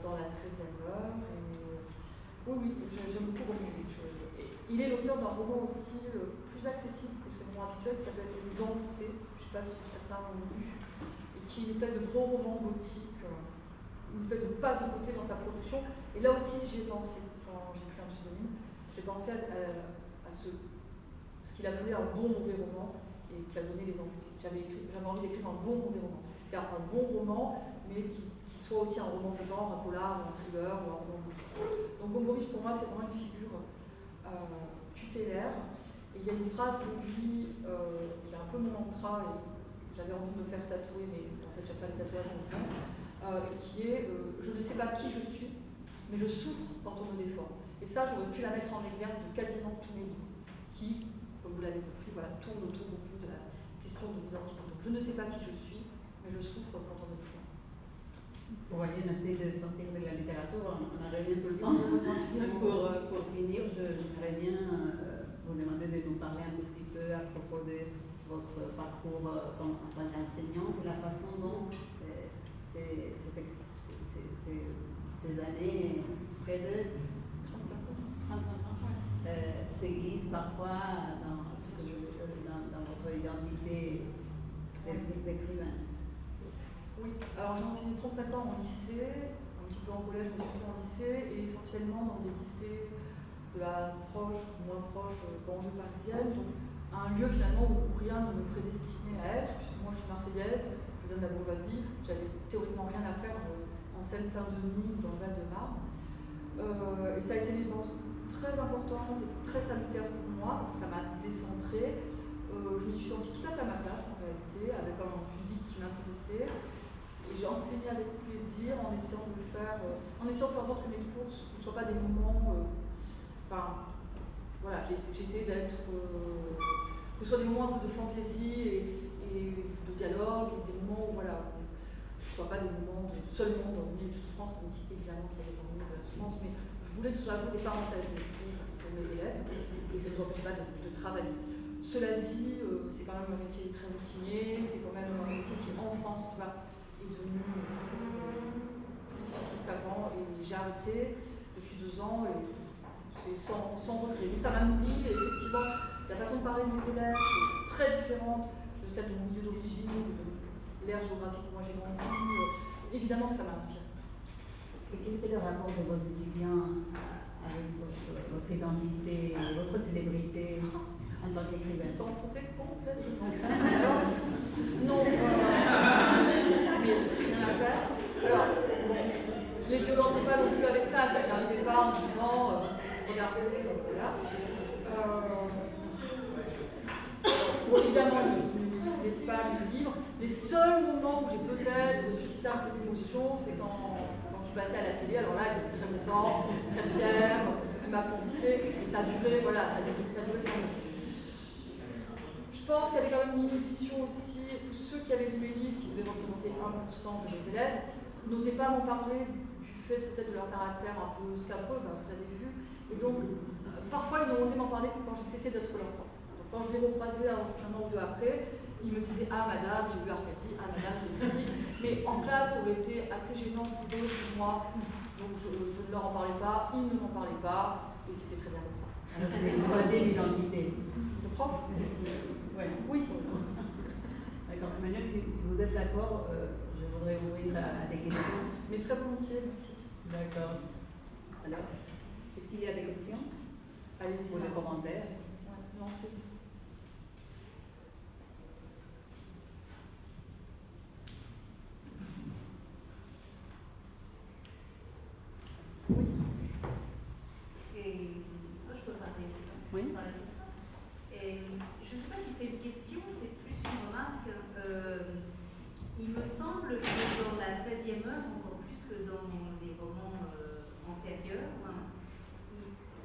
dans la 13e heure. Et, oui, j'aime beaucoup Gombrowicz. Il est l'auteur d'un roman aussi plus accessible que ses romans habituels qui s'appelle Les Envoûtés, je ne sais pas si certains l'ont lu, et qui est une espèce de gros roman gothique, une espèce de pas de côté dans sa production. Et là aussi, j'y ai pensé quand j'ai pris un pseudonyme. J'ai pensé à ce qu'il appelait un bon mauvais roman et qui a donné Les Envoûtés. J'avais envie d'écrire un bon mauvais roman. C'est-à-dire un bon roman, mais qui soit aussi un roman de genre, un polar, ou un thriller, ou un roman gothique. Donc Gombrowicz, pour moi, c'est vraiment une figure tutélaire. Et il y a une phrase de lui qui est un peu mon mantra, et j'avais envie de me faire tatouer, mais en fait, j'aime pas les tatouages en temps, qui est je ne sais pas qui je suis, mais je souffre quand on me déforme. Et ça, j'aurais pu la mettre en exergue de quasiment tous mes livres, qui, comme vous l'avez compris, voilà, tournent autour beaucoup de la question de l'identité. Donc je ne sais pas qui je suis, mais je souffre quand on me déforme. Vous voyez, on essaie de sortir de la littérature, on a revient tout le temps. Pour finir, j'aimerais bien vous demander de nous parler un tout petit peu à propos de votre parcours en tant qu'enseignant, de la façon dont ces années, près de 35 ans, se glissent parfois dans votre identité d'écrivain. Oui, alors j'ai enseigné 35 ans en lycée, un petit peu en collège, mais surtout en lycée, et essentiellement dans des lycées de la proche ou moins proche banlieue parisienne, donc un lieu finalement où rien ne me prédestinait à être, puisque moi je suis marseillaise, je viens de la bourgeoisie, j'avais théoriquement rien à faire en Seine-Saint-Denis ou dans le Val-de-Marne. Et ça a été une expérience très importante et très salutaire pour moi, parce que ça m'a décentrée. Je me suis sentie tout à fait à ma place en réalité, avec un public qui m'intéressait. Et j'ai enseigné avec plaisir en essayant de faire en sorte que mes cours ne soient pas des moments. Voilà, j'ai essayé d'être. Que ce soit des moments de fantaisie et de dialogue, et des moments où, voilà, ce ne soit pas des moments seulement dans le milieu de France, même si évidemment qu'il y avait dans le milieu de France, mais je voulais que ce soit un peu des parenthèses pour mes élèves, et ça ne nous empêche pas de travailler. Cela dit, c'est quand même un métier très routinier, c'est quand même un métier qui, en France, en tout cas, est devenu plus difficile qu'avant, et j'ai arrêté depuis 2 ans, et c'est sans regret. Mais ça m'a nourri, et effectivement, la façon de parler de mes élèves est très différente de celle de mon milieu d'origine, de l'ère géographique où moi j'ai grandi. Évidemment que ça m'a inspiré. Et quel était le rapport de vos étudiants avec votre identité, votre célébrité en tant qu'écrivain? Ils s'en foutaient complètement. Alors, non, mais rien à faire. Alors, je les violentais pas non plus avec ça, je ne pas en disant regardez, voilà. Bon, évidemment, je ne lisais pas mes livres. Les seuls moments où j'ai peut-être suscité un peu d'émotion, c'est quand je suis passée à la télé. Alors là, j'étais très content, très fière, ils m'applaudissaient, et ça a duré, voilà, ça a duré 5 minutes. Je pense qu'il y avait quand même une inhibition aussi. Ceux qui avaient lu mes livres, qui devaient représenter 1% de mes élèves, n'osaient pas m'en parler du fait peut-être de leur caractère un peu scabreux, vous avez vu. Et donc, parfois, ils n'ont osé m'en parler que quand j'ai cessé d'être leur prof. Donc, quand je les recroisais un an ou 2 après, ils me disaient « Ah madame, j'ai lu Arcati, ah madame, j'ai lu Arcati ». Mais en classe, ça aurait été assez gênant pour eux, pour moi. Donc, je ne leur en parlais pas, ils ne m'en parlaient pas, et c'était très bien comme ça. Alors, vous avez une troisième identité. Le prof Ouais. Oui. D'accord. Emmanuel, si vous êtes d'accord, je voudrais ouvrir à des questions. Mais très volontiers, merci. D'accord. Alors, est-ce qu'il y a des questions? Allez-y. Ou des commentaires? Ouais, lancez. Oui. Et moi, je peux parler. Oui. Et je ne sais pas si c'est une question, c'est plus une remarque. Il me semble que romans antérieurs.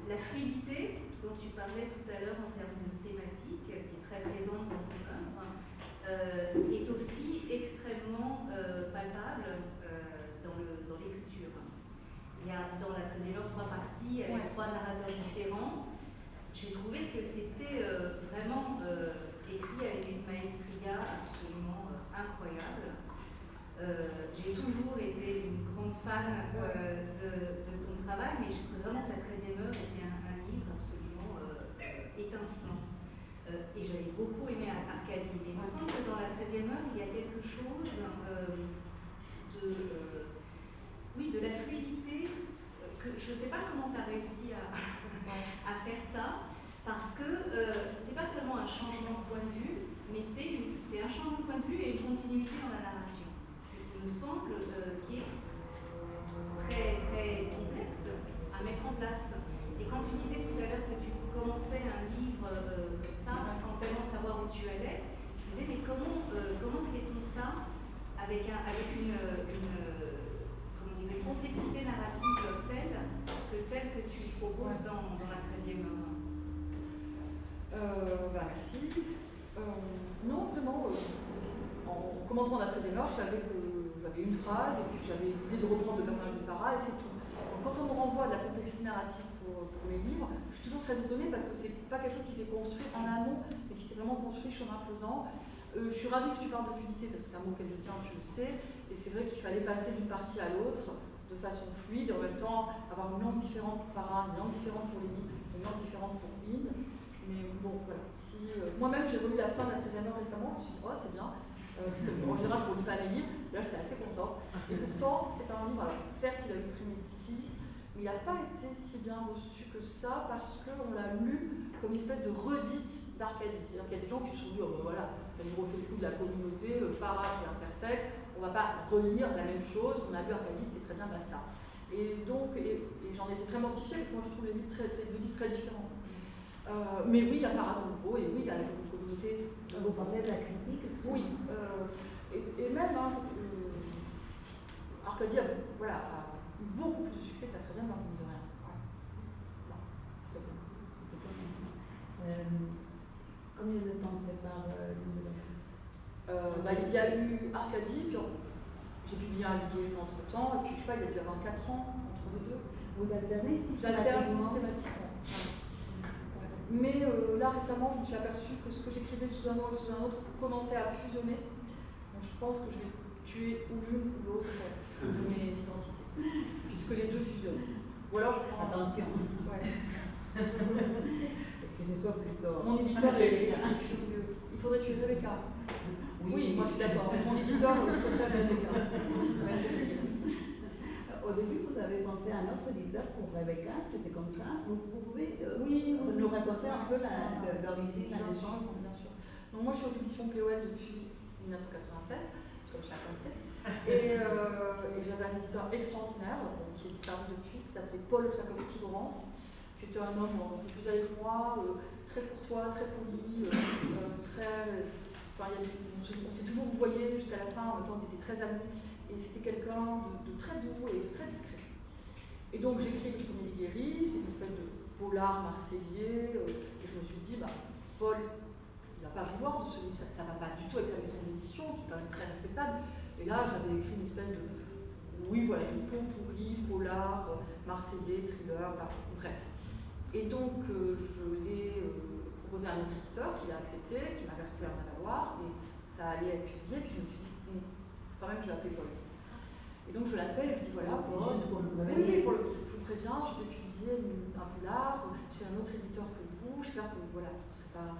La fluidité dont tu parlais tout à l'heure en termes de thématique, qui est très présente dans ton œuvre, est aussi extrêmement palpable dans l'écriture. Il y a dans la 13e heure 3 parties avec 3 narrateurs différents. J'ai trouvé que c'était vraiment écrit avec une maestria absolument incroyable. J'ai toujours été une grande fan de ton travail, mais j'ai trouvé vraiment que la 13e heure était un livre absolument étincelant. Et j'avais beaucoup aimé Arcadie. Mais il me semble que dans la 13e heure, il y a quelque chose de la fluidité, que je ne sais pas comment tu as réussi à faire ça, parce que c'est pas seulement un changement de point de vue, mais c'est un changement de point de vue et une continuité dans la narration. Il me semble qui est très, très complexe à mettre en place. Et quand tu disais tout à l'heure que tu commençais un livre comme ça, sans tellement savoir où tu allais, je me disais, mais comment fait-on ça avec une complexité narrative telle que celle que tu proposes dans la 13e heure? Merci. Non, vraiment, en commencement de la 13e heure, je savais que j'avais une phrase et puis j'avais l'idée de reprendre le personnage de Sarah et c'est tout. Donc, quand on me renvoie de la complexité narrative pour mes livres, je suis toujours très étonnée parce que c'est pas quelque chose qui s'est construit en amont mais qui s'est vraiment construit chemin faisant. Je suis ravie que tu parles de fluidité parce que c'est un mot auquel je tiens, tu le sais, et c'est vrai qu'il fallait passer d'une partie à l'autre de façon fluide et en même temps avoir une langue différente pour Farah, une langue différente pour Lénie, une langue différente pour Inde. Mais bon, voilà. Moi-même, j'ai relu la fin de la 13e heure récemment, je me suis dit, oh, c'est bien. En général, je ne relis pas les livres, là, j'étais assez contente. Et pourtant, c'est un livre, alors, certes, il a eu le prix Médicis, mais il n'a pas été si bien reçu que ça parce qu'on l'a lu comme une espèce de redite d'Arcadie. C'est-à-dire qu'il y a des gens qui se sont dit, oh, ben voilà, il refait le coup de la communauté, Farah qui est intersexe, on ne va pas relire la même chose, on a lu Arcadie, c'était très bien, basta. Et donc, j'en étais très mortifiée parce que moi, je trouve c'est deux livres très différents. Mais oui, il y a Farah de nouveau, et oui, il y a une communauté. Vous parlez de la critique? Oui, et même, Arcadie a eu beaucoup plus de succès que la 13e heure, mine de rien. Ouais. Ça, c'est plutôt comme ça. Combien de temps sépare l'une de l'autre? Il y a eu Arcadie, puis j'ai publié un livre entre-temps, et puis je sais pas, il y a dû y avoir 4 ans entre les deux. Vous alternez systématiquement. Mais là, récemment, je me suis aperçue que ce que j'écrivais sous un nom et sous un autre commençait à fusionner. Donc je pense que je vais tuer ou l'une ou l'autre de mes identités, puisque les deux fusionnent. Ou alors je prends... Attention. Ouais. Que ce soit plutôt... Mon éditeur est furieux. Il faudrait tuer Rebecca. Oui, moi je suis d'accord. Mon éditeur préfère Rebecca. Au début, vous avez pensé à un autre éditeur pour Rebecca, c'était comme ça. Vous pouvez nous raconter un peu l'origine, la naissance? Bien sûr. Donc moi, je suis aux éditions POL depuis 1996, comme chacun sait. Et j'avais un éditeur extraordinaire, qui est disparu depuis, qui s'appelait Paul Tchaikovsky-Laurence, qui était un homme plus âgé que moi, très courtois, très poli, très... Enfin, on s'est toujours vouvoyé jusqu'à la fin, en même temps on était très amis. Et c'était quelqu'un de très doux et de très discret. Et donc j'ai écrit le premier Liguéry, c'est une espèce de polar marseillais, et je me suis dit, Paul, il ne va pas vouloir de ce livre, ça ne va pas du tout avec sa maison d'édition, qui est quand même très respectable. Et là, j'avais écrit une espèce de, une peau pourrie, polar, marseillais, thriller, bref. Et donc je l'ai proposé à un autre éditeur qui l'a accepté, qui m'a versé un avaloir, et ça allait être publié, puis je me suis dit, quand même, je vais appeler Paul. Et donc je l'appelle et je dis voilà, Paul, je vous préviens, je vais publier un polar, j'ai un autre éditeur que vous, j'espère que vous ne serez pas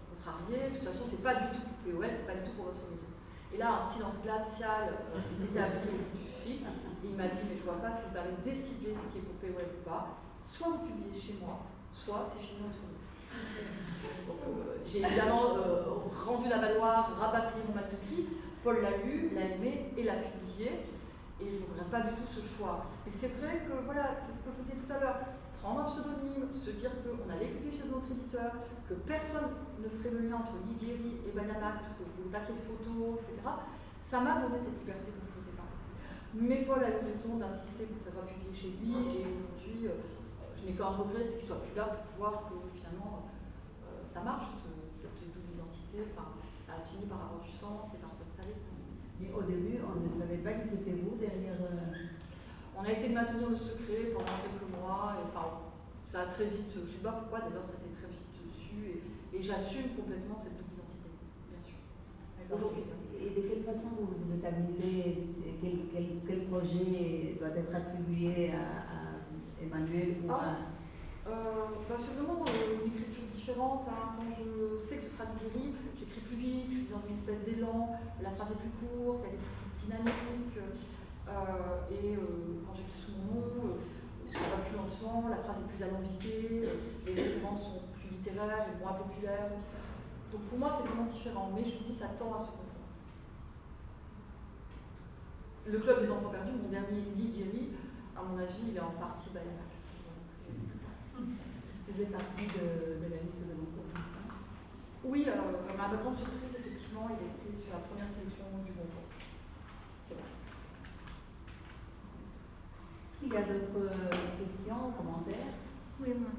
contrarié. De toute façon, c'est pas du tout pour POL, c'est pas du tout pour votre maison. Et là, un silence glacial s'est établi au bout du fil, et il m'a dit mais je vois pas ce qui me permet de décider ce qui est pour POL ou pas. Soit vous publiez chez moi, soit c'est fini entre nous. J'ai évidemment rendu la valoir, rapatrié mon manuscrit. Paul l'a lu, l'a aimé et l'a publié, et je ne regrette pas du tout ce choix. Et c'est vrai que, c'est ce que je vous disais tout à l'heure, prendre un pseudonyme, se dire qu'on allait publier chez notre éditeur, que personne ne ferait le lien entre Liguéry et Banana, puisque je voulais pas qu'il y ait de photos, etc., ça m'a donné cette liberté que je ne vous ai pas. Mais Paul a eu raison d'insister pour que ça soit publié chez lui, et aujourd'hui, je n'ai qu'un regret, c'est qu'il soit plus là pour voir que finalement ça marche, cette double identité, enfin, ça a fini par avoir du sens et par s'installer. Mais au début, on ne savait pas que c'était vous derrière. On a essayé de maintenir le secret pendant quelques mois, et enfin, ça a très vite, je ne sais pas pourquoi d'ailleurs, ça s'est très vite su, et j'assume complètement cette double identité, bien sûr. Aujourd'hui. Et de quelle façon vous vous êtes amusé? Quel projet doit être attribué à Emmanuel ou c'est vraiment une écriture différente. Hein. Quand je sais que ce sera du Guéry, j'écris plus vite, je suis dans une espèce d'élan, la phrase est plus courte, elle est plus dynamique. Quand j'écris sous mon nom, ça va plus lentement, la phrase est plus alambiquée, les références sont plus littéraires et moins populaires. Donc pour moi, c'est vraiment différent, mais je vous dis, ça tend à se confondre. Le Club des enfants perdus, mon dernier Guy Guéry, à mon avis, il est en partie Bayard. Vous êtes partie de la liste de l'entreprise? Oui, ma grande surprise, effectivement, il a été sur la première sélection du Goncourt. C'est vrai. Est-ce qu'il y a d'autres questions, commentaires? Oui, moi.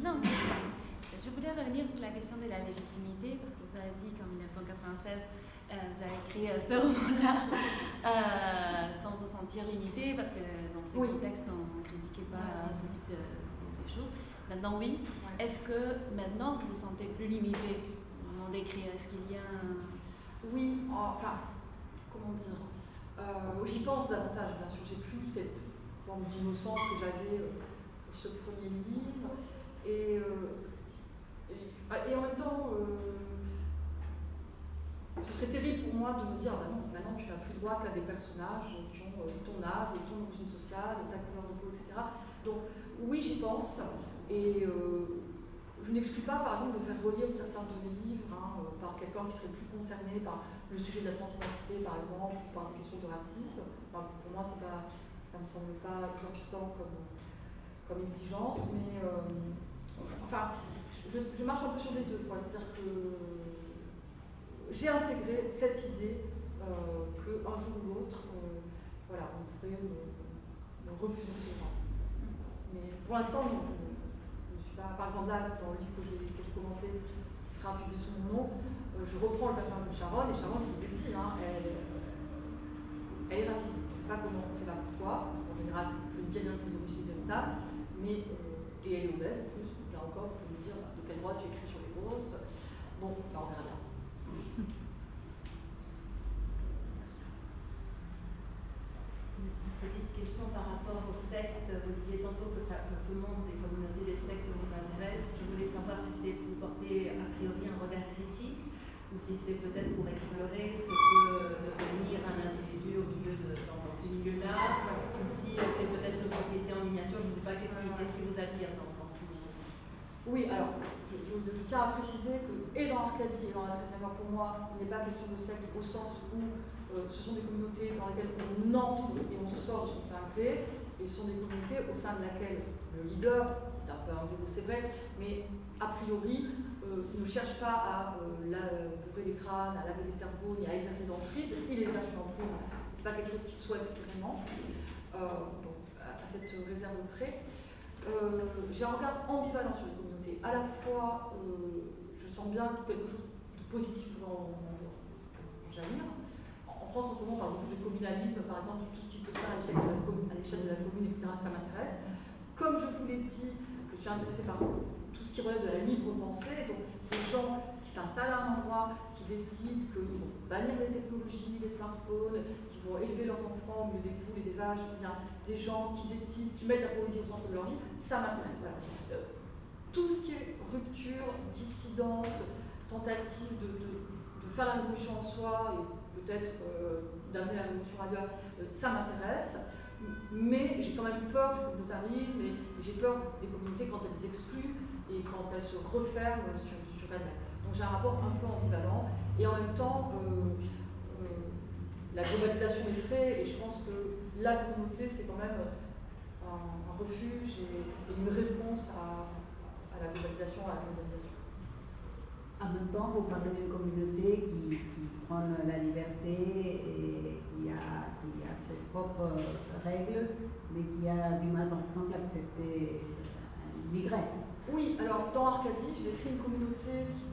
Non, je voulais revenir sur la question de la légitimité, parce que vous avez dit qu'en 1996, vous avez écrit ce roman-là sans vous sentir limité, parce que dans ces contextes, on ne critiquait pas ce type de choses. Maintenant, oui. Ouais. Est-ce que maintenant, vous vous sentez plus limité au moment d'écrire? Est-ce qu'il y a un... Oui, enfin, comment dire, j'y pense davantage, bien sûr. J'ai plus cette forme d'innocence que j'avais pour ce premier livre. Et en même temps, ce serait terrible pour moi de me dire, non, maintenant tu n'as plus droit qu'à des personnages qui ont ton âge, ton origine sociale, ta couleur de peau, etc. Donc oui, j'y pense, et je n'exclus pas, par exemple, de faire relire certains de mes livres par quelqu'un qui serait plus concerné par le sujet de la transidentité, par exemple, ou par des questions de racisme. Enfin, pour moi, ça me semble pas exorbitant comme exigence, mais enfin, je marche un peu sur des œufs, quoi. C'est-à-dire que j'ai intégré cette idée qu'un jour ou l'autre, voilà, on pourrait me refuser ce genre. Mais pour l'instant, non, je ne suis pas. Par exemple, là, dans le livre que j'ai commencé, qui sera publié sous mon nom, je reprends le personnage de Sharon, et Sharon, je vous ai dit, elle est raciste. Je ne sais pas comment, on ne sait pas pourquoi, parce qu'en général, je ne dis rien de ses origines véritables, mais et elle est obèse en plus, donc là encore, vous pouvez me dire de quel droit tu écris sur les grosses. Bon, là, on verra bien. Petite question par rapport aux sectes. Vous disiez tantôt que ce monde des communautés des sectes vous intéresse. Je voulais savoir si c'est pour porter a priori un regard critique ou si c'est peut-être pour explorer ce que peut devenir un individu au milieu dans ces milieux-là, ou si c'est peut-être une société en miniature. Je ne sais pas qu'est-ce qui vous attire dans ce livre. Oui, alors, je tiens à préciser que, et dans Arcadie et dans la 13e heure, pour moi, il n'est pas question de secte au sens où ce sont des communautés dans lesquelles on entre et on sort sur un gré, et ce sont des communautés au sein de laquelle le leader, d'un peu un boulot c'est vrai, mais a priori, ne cherche pas à bourrer les crânes, à laver les cerveaux, ni à exercer d'emprise. Il exerce une emprise, c'est pas quelque chose qu'il souhaite vraiment, donc à cette réserve près. J'ai un regard ambivalent sur les communautés. À la fois, je sens bien que quelque chose de positif peut en jaillir. En France, en ce moment, on parle beaucoup de communalisme, par exemple, tout ce qui peut se faire à l'échelle de la commune, etc., ça m'intéresse. Comme je vous l'ai dit, je suis intéressée par tout ce qui relève de la libre pensée, donc des gens qui s'installent à un endroit, qui décident qu'ils vont bannir les technologies, les smartphones, qui vont élever leurs enfants au milieu des poules et des vaches, bien, des gens qui décident, qui mettent la poésie au centre de leur vie, ça m'intéresse. Voilà. Tout ce qui est rupture, dissidence, tentative de faire la révolution en soi et peut-être d'amener la révolution ailleurs, ça m'intéresse. Mais j'ai quand même peur du communautarisme et j'ai peur des communautés quand elles s'excluent et quand elles se referment sur elles-mêmes. Donc j'ai un rapport un peu ambivalent et en même temps la globalisation effraie et je pense que la communauté c'est quand même un refuge et une réponse à la globalisation, à la mondialisation. En même temps, vous parlez d'une communauté qui prend la liberté et qui a qui a ses propres règles, mais qui a du mal, par exemple, à accepter un immigré. Oui, alors dans Arcadie, j'ai créé une communauté qui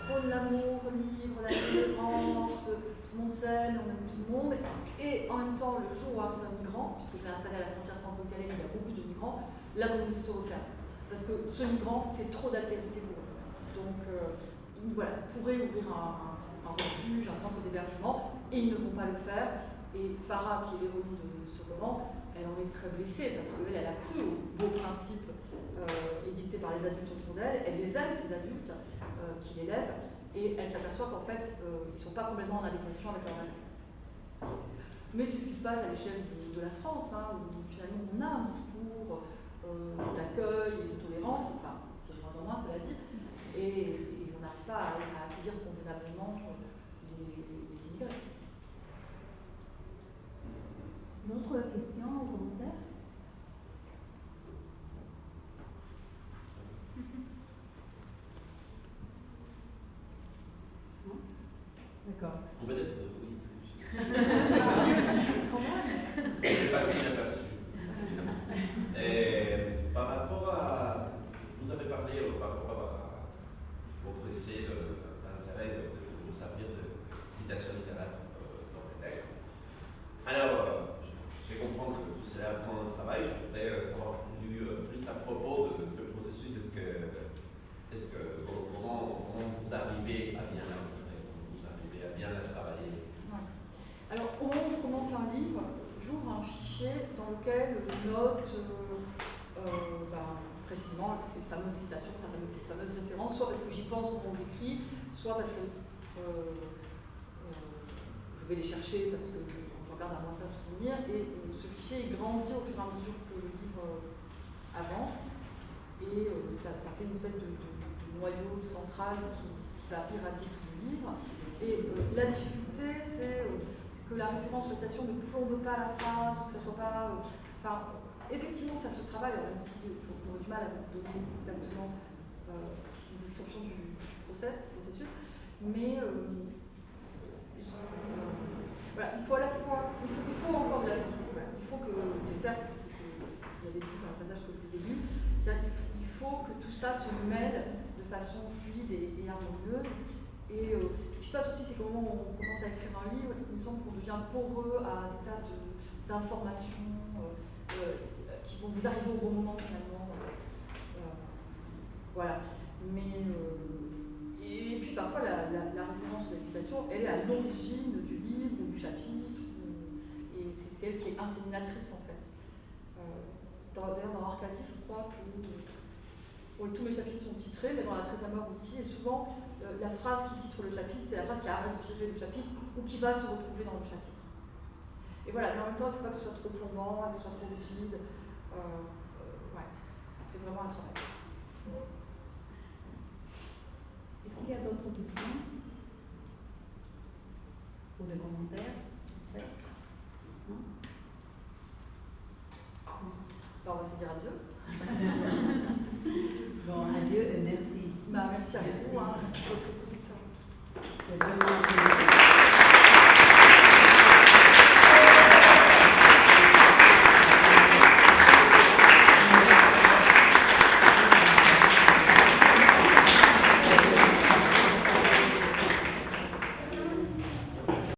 prône l'amour libre, la tolérance, tout le monde s'aime, on aime tout le monde. Et en même temps, le jour où arrive un migrant, puisque je l'ai installé à la frontière franco-italienne, il y a beaucoup de migrants, la communauté se referme. Parce que ce migrant, c'est trop d'altérité pour eux. Donc, voilà, ils pourraient ouvrir un refuge, un centre d'hébergement, et ils ne vont pas le faire. Et Farah, qui est l'héroïne de ce roman, elle en est très blessée, parce qu'elle a cru aux beaux principes édictés par les adultes autour d'elle. Elle les aime, ces adultes, qui l'élèvent, et elle s'aperçoit qu'en fait, ils ne sont pas complètement en adéquation avec leur valeur. Mais c'est ce qui se passe à l'échelle de la France, hein, où finalement on a un discours d'accueil et de tolérance, enfin, de moins en moins, cela dit, et on n'arrive pas à accueillir convenablement les immigrés. D'autres questions ou commentaires? Non? D'accord. Peut-être, oui. Quand même. Je vais passer inaperçu. Par rapport à. Vous avez parlé par rapport à votre essai, l'intérêt de vous servir de citation littéraire dans les textes. Alors, je comprends que tout cela prend un travail. Je voudrais savoir plus à propos de ce processus. Comment vous arrivez à bien l'insérer, comment vous arrivez à bien la travailler? Ouais. Alors, au moment où je commence un livre, j'ouvre un fichier dans lequel je note précisément ces fameuses citations, ces fameuses références, soit parce que j'y pense au moment où j'écris, soit parce que je vais les chercher parce que j'en garde un lointain souvenir, et ce fichier il grandit au fur et à mesure que le livre avance, et ça fait une espèce de noyau central qui va irradier tout le livre. Et la difficulté, c'est que la référence de citation ne plombe pas la phrase, ou que ça soit pas. Effectivement, ça se travaille, même si j'aurais du mal à vous donner exactement une description du processus, mais voilà, il faut à la fois, il faut encore de la fluidité. Voilà. Il faut que, j'espère que vous avez vu dans le passage que je vous ai lu, il faut que tout ça se mêle de façon fluide et harmonieuse. Et ce qui se passe aussi, c'est qu'au moment où on commence à écrire un livre, il me semble qu'on devient poreux à des tas d'informations qui vont vous arriver au bon moment finalement. Voilà. Mais et puis parfois la référence de la citation, elle est à l'origine du livre ou du chapitre, et c'est elle qui est inséminatrice en fait. D'ailleurs dans Arcadie, je crois que tous mes chapitres sont titrés, mais dans La Tresse à mort aussi, et souvent la phrase qui titre le chapitre, c'est la phrase qui a inspiré le chapitre ou qui va se retrouver dans le chapitre. Et voilà, mais en même temps, il ne faut pas que ce soit trop plombant, que ce soit trop rigide. Ouais, c'est vraiment un travail. Est-ce qu'il y a d'autres questions ou des commentaires? Non? Ben, on va se dire adieu. Bon, adieu et merci. Merci à vous.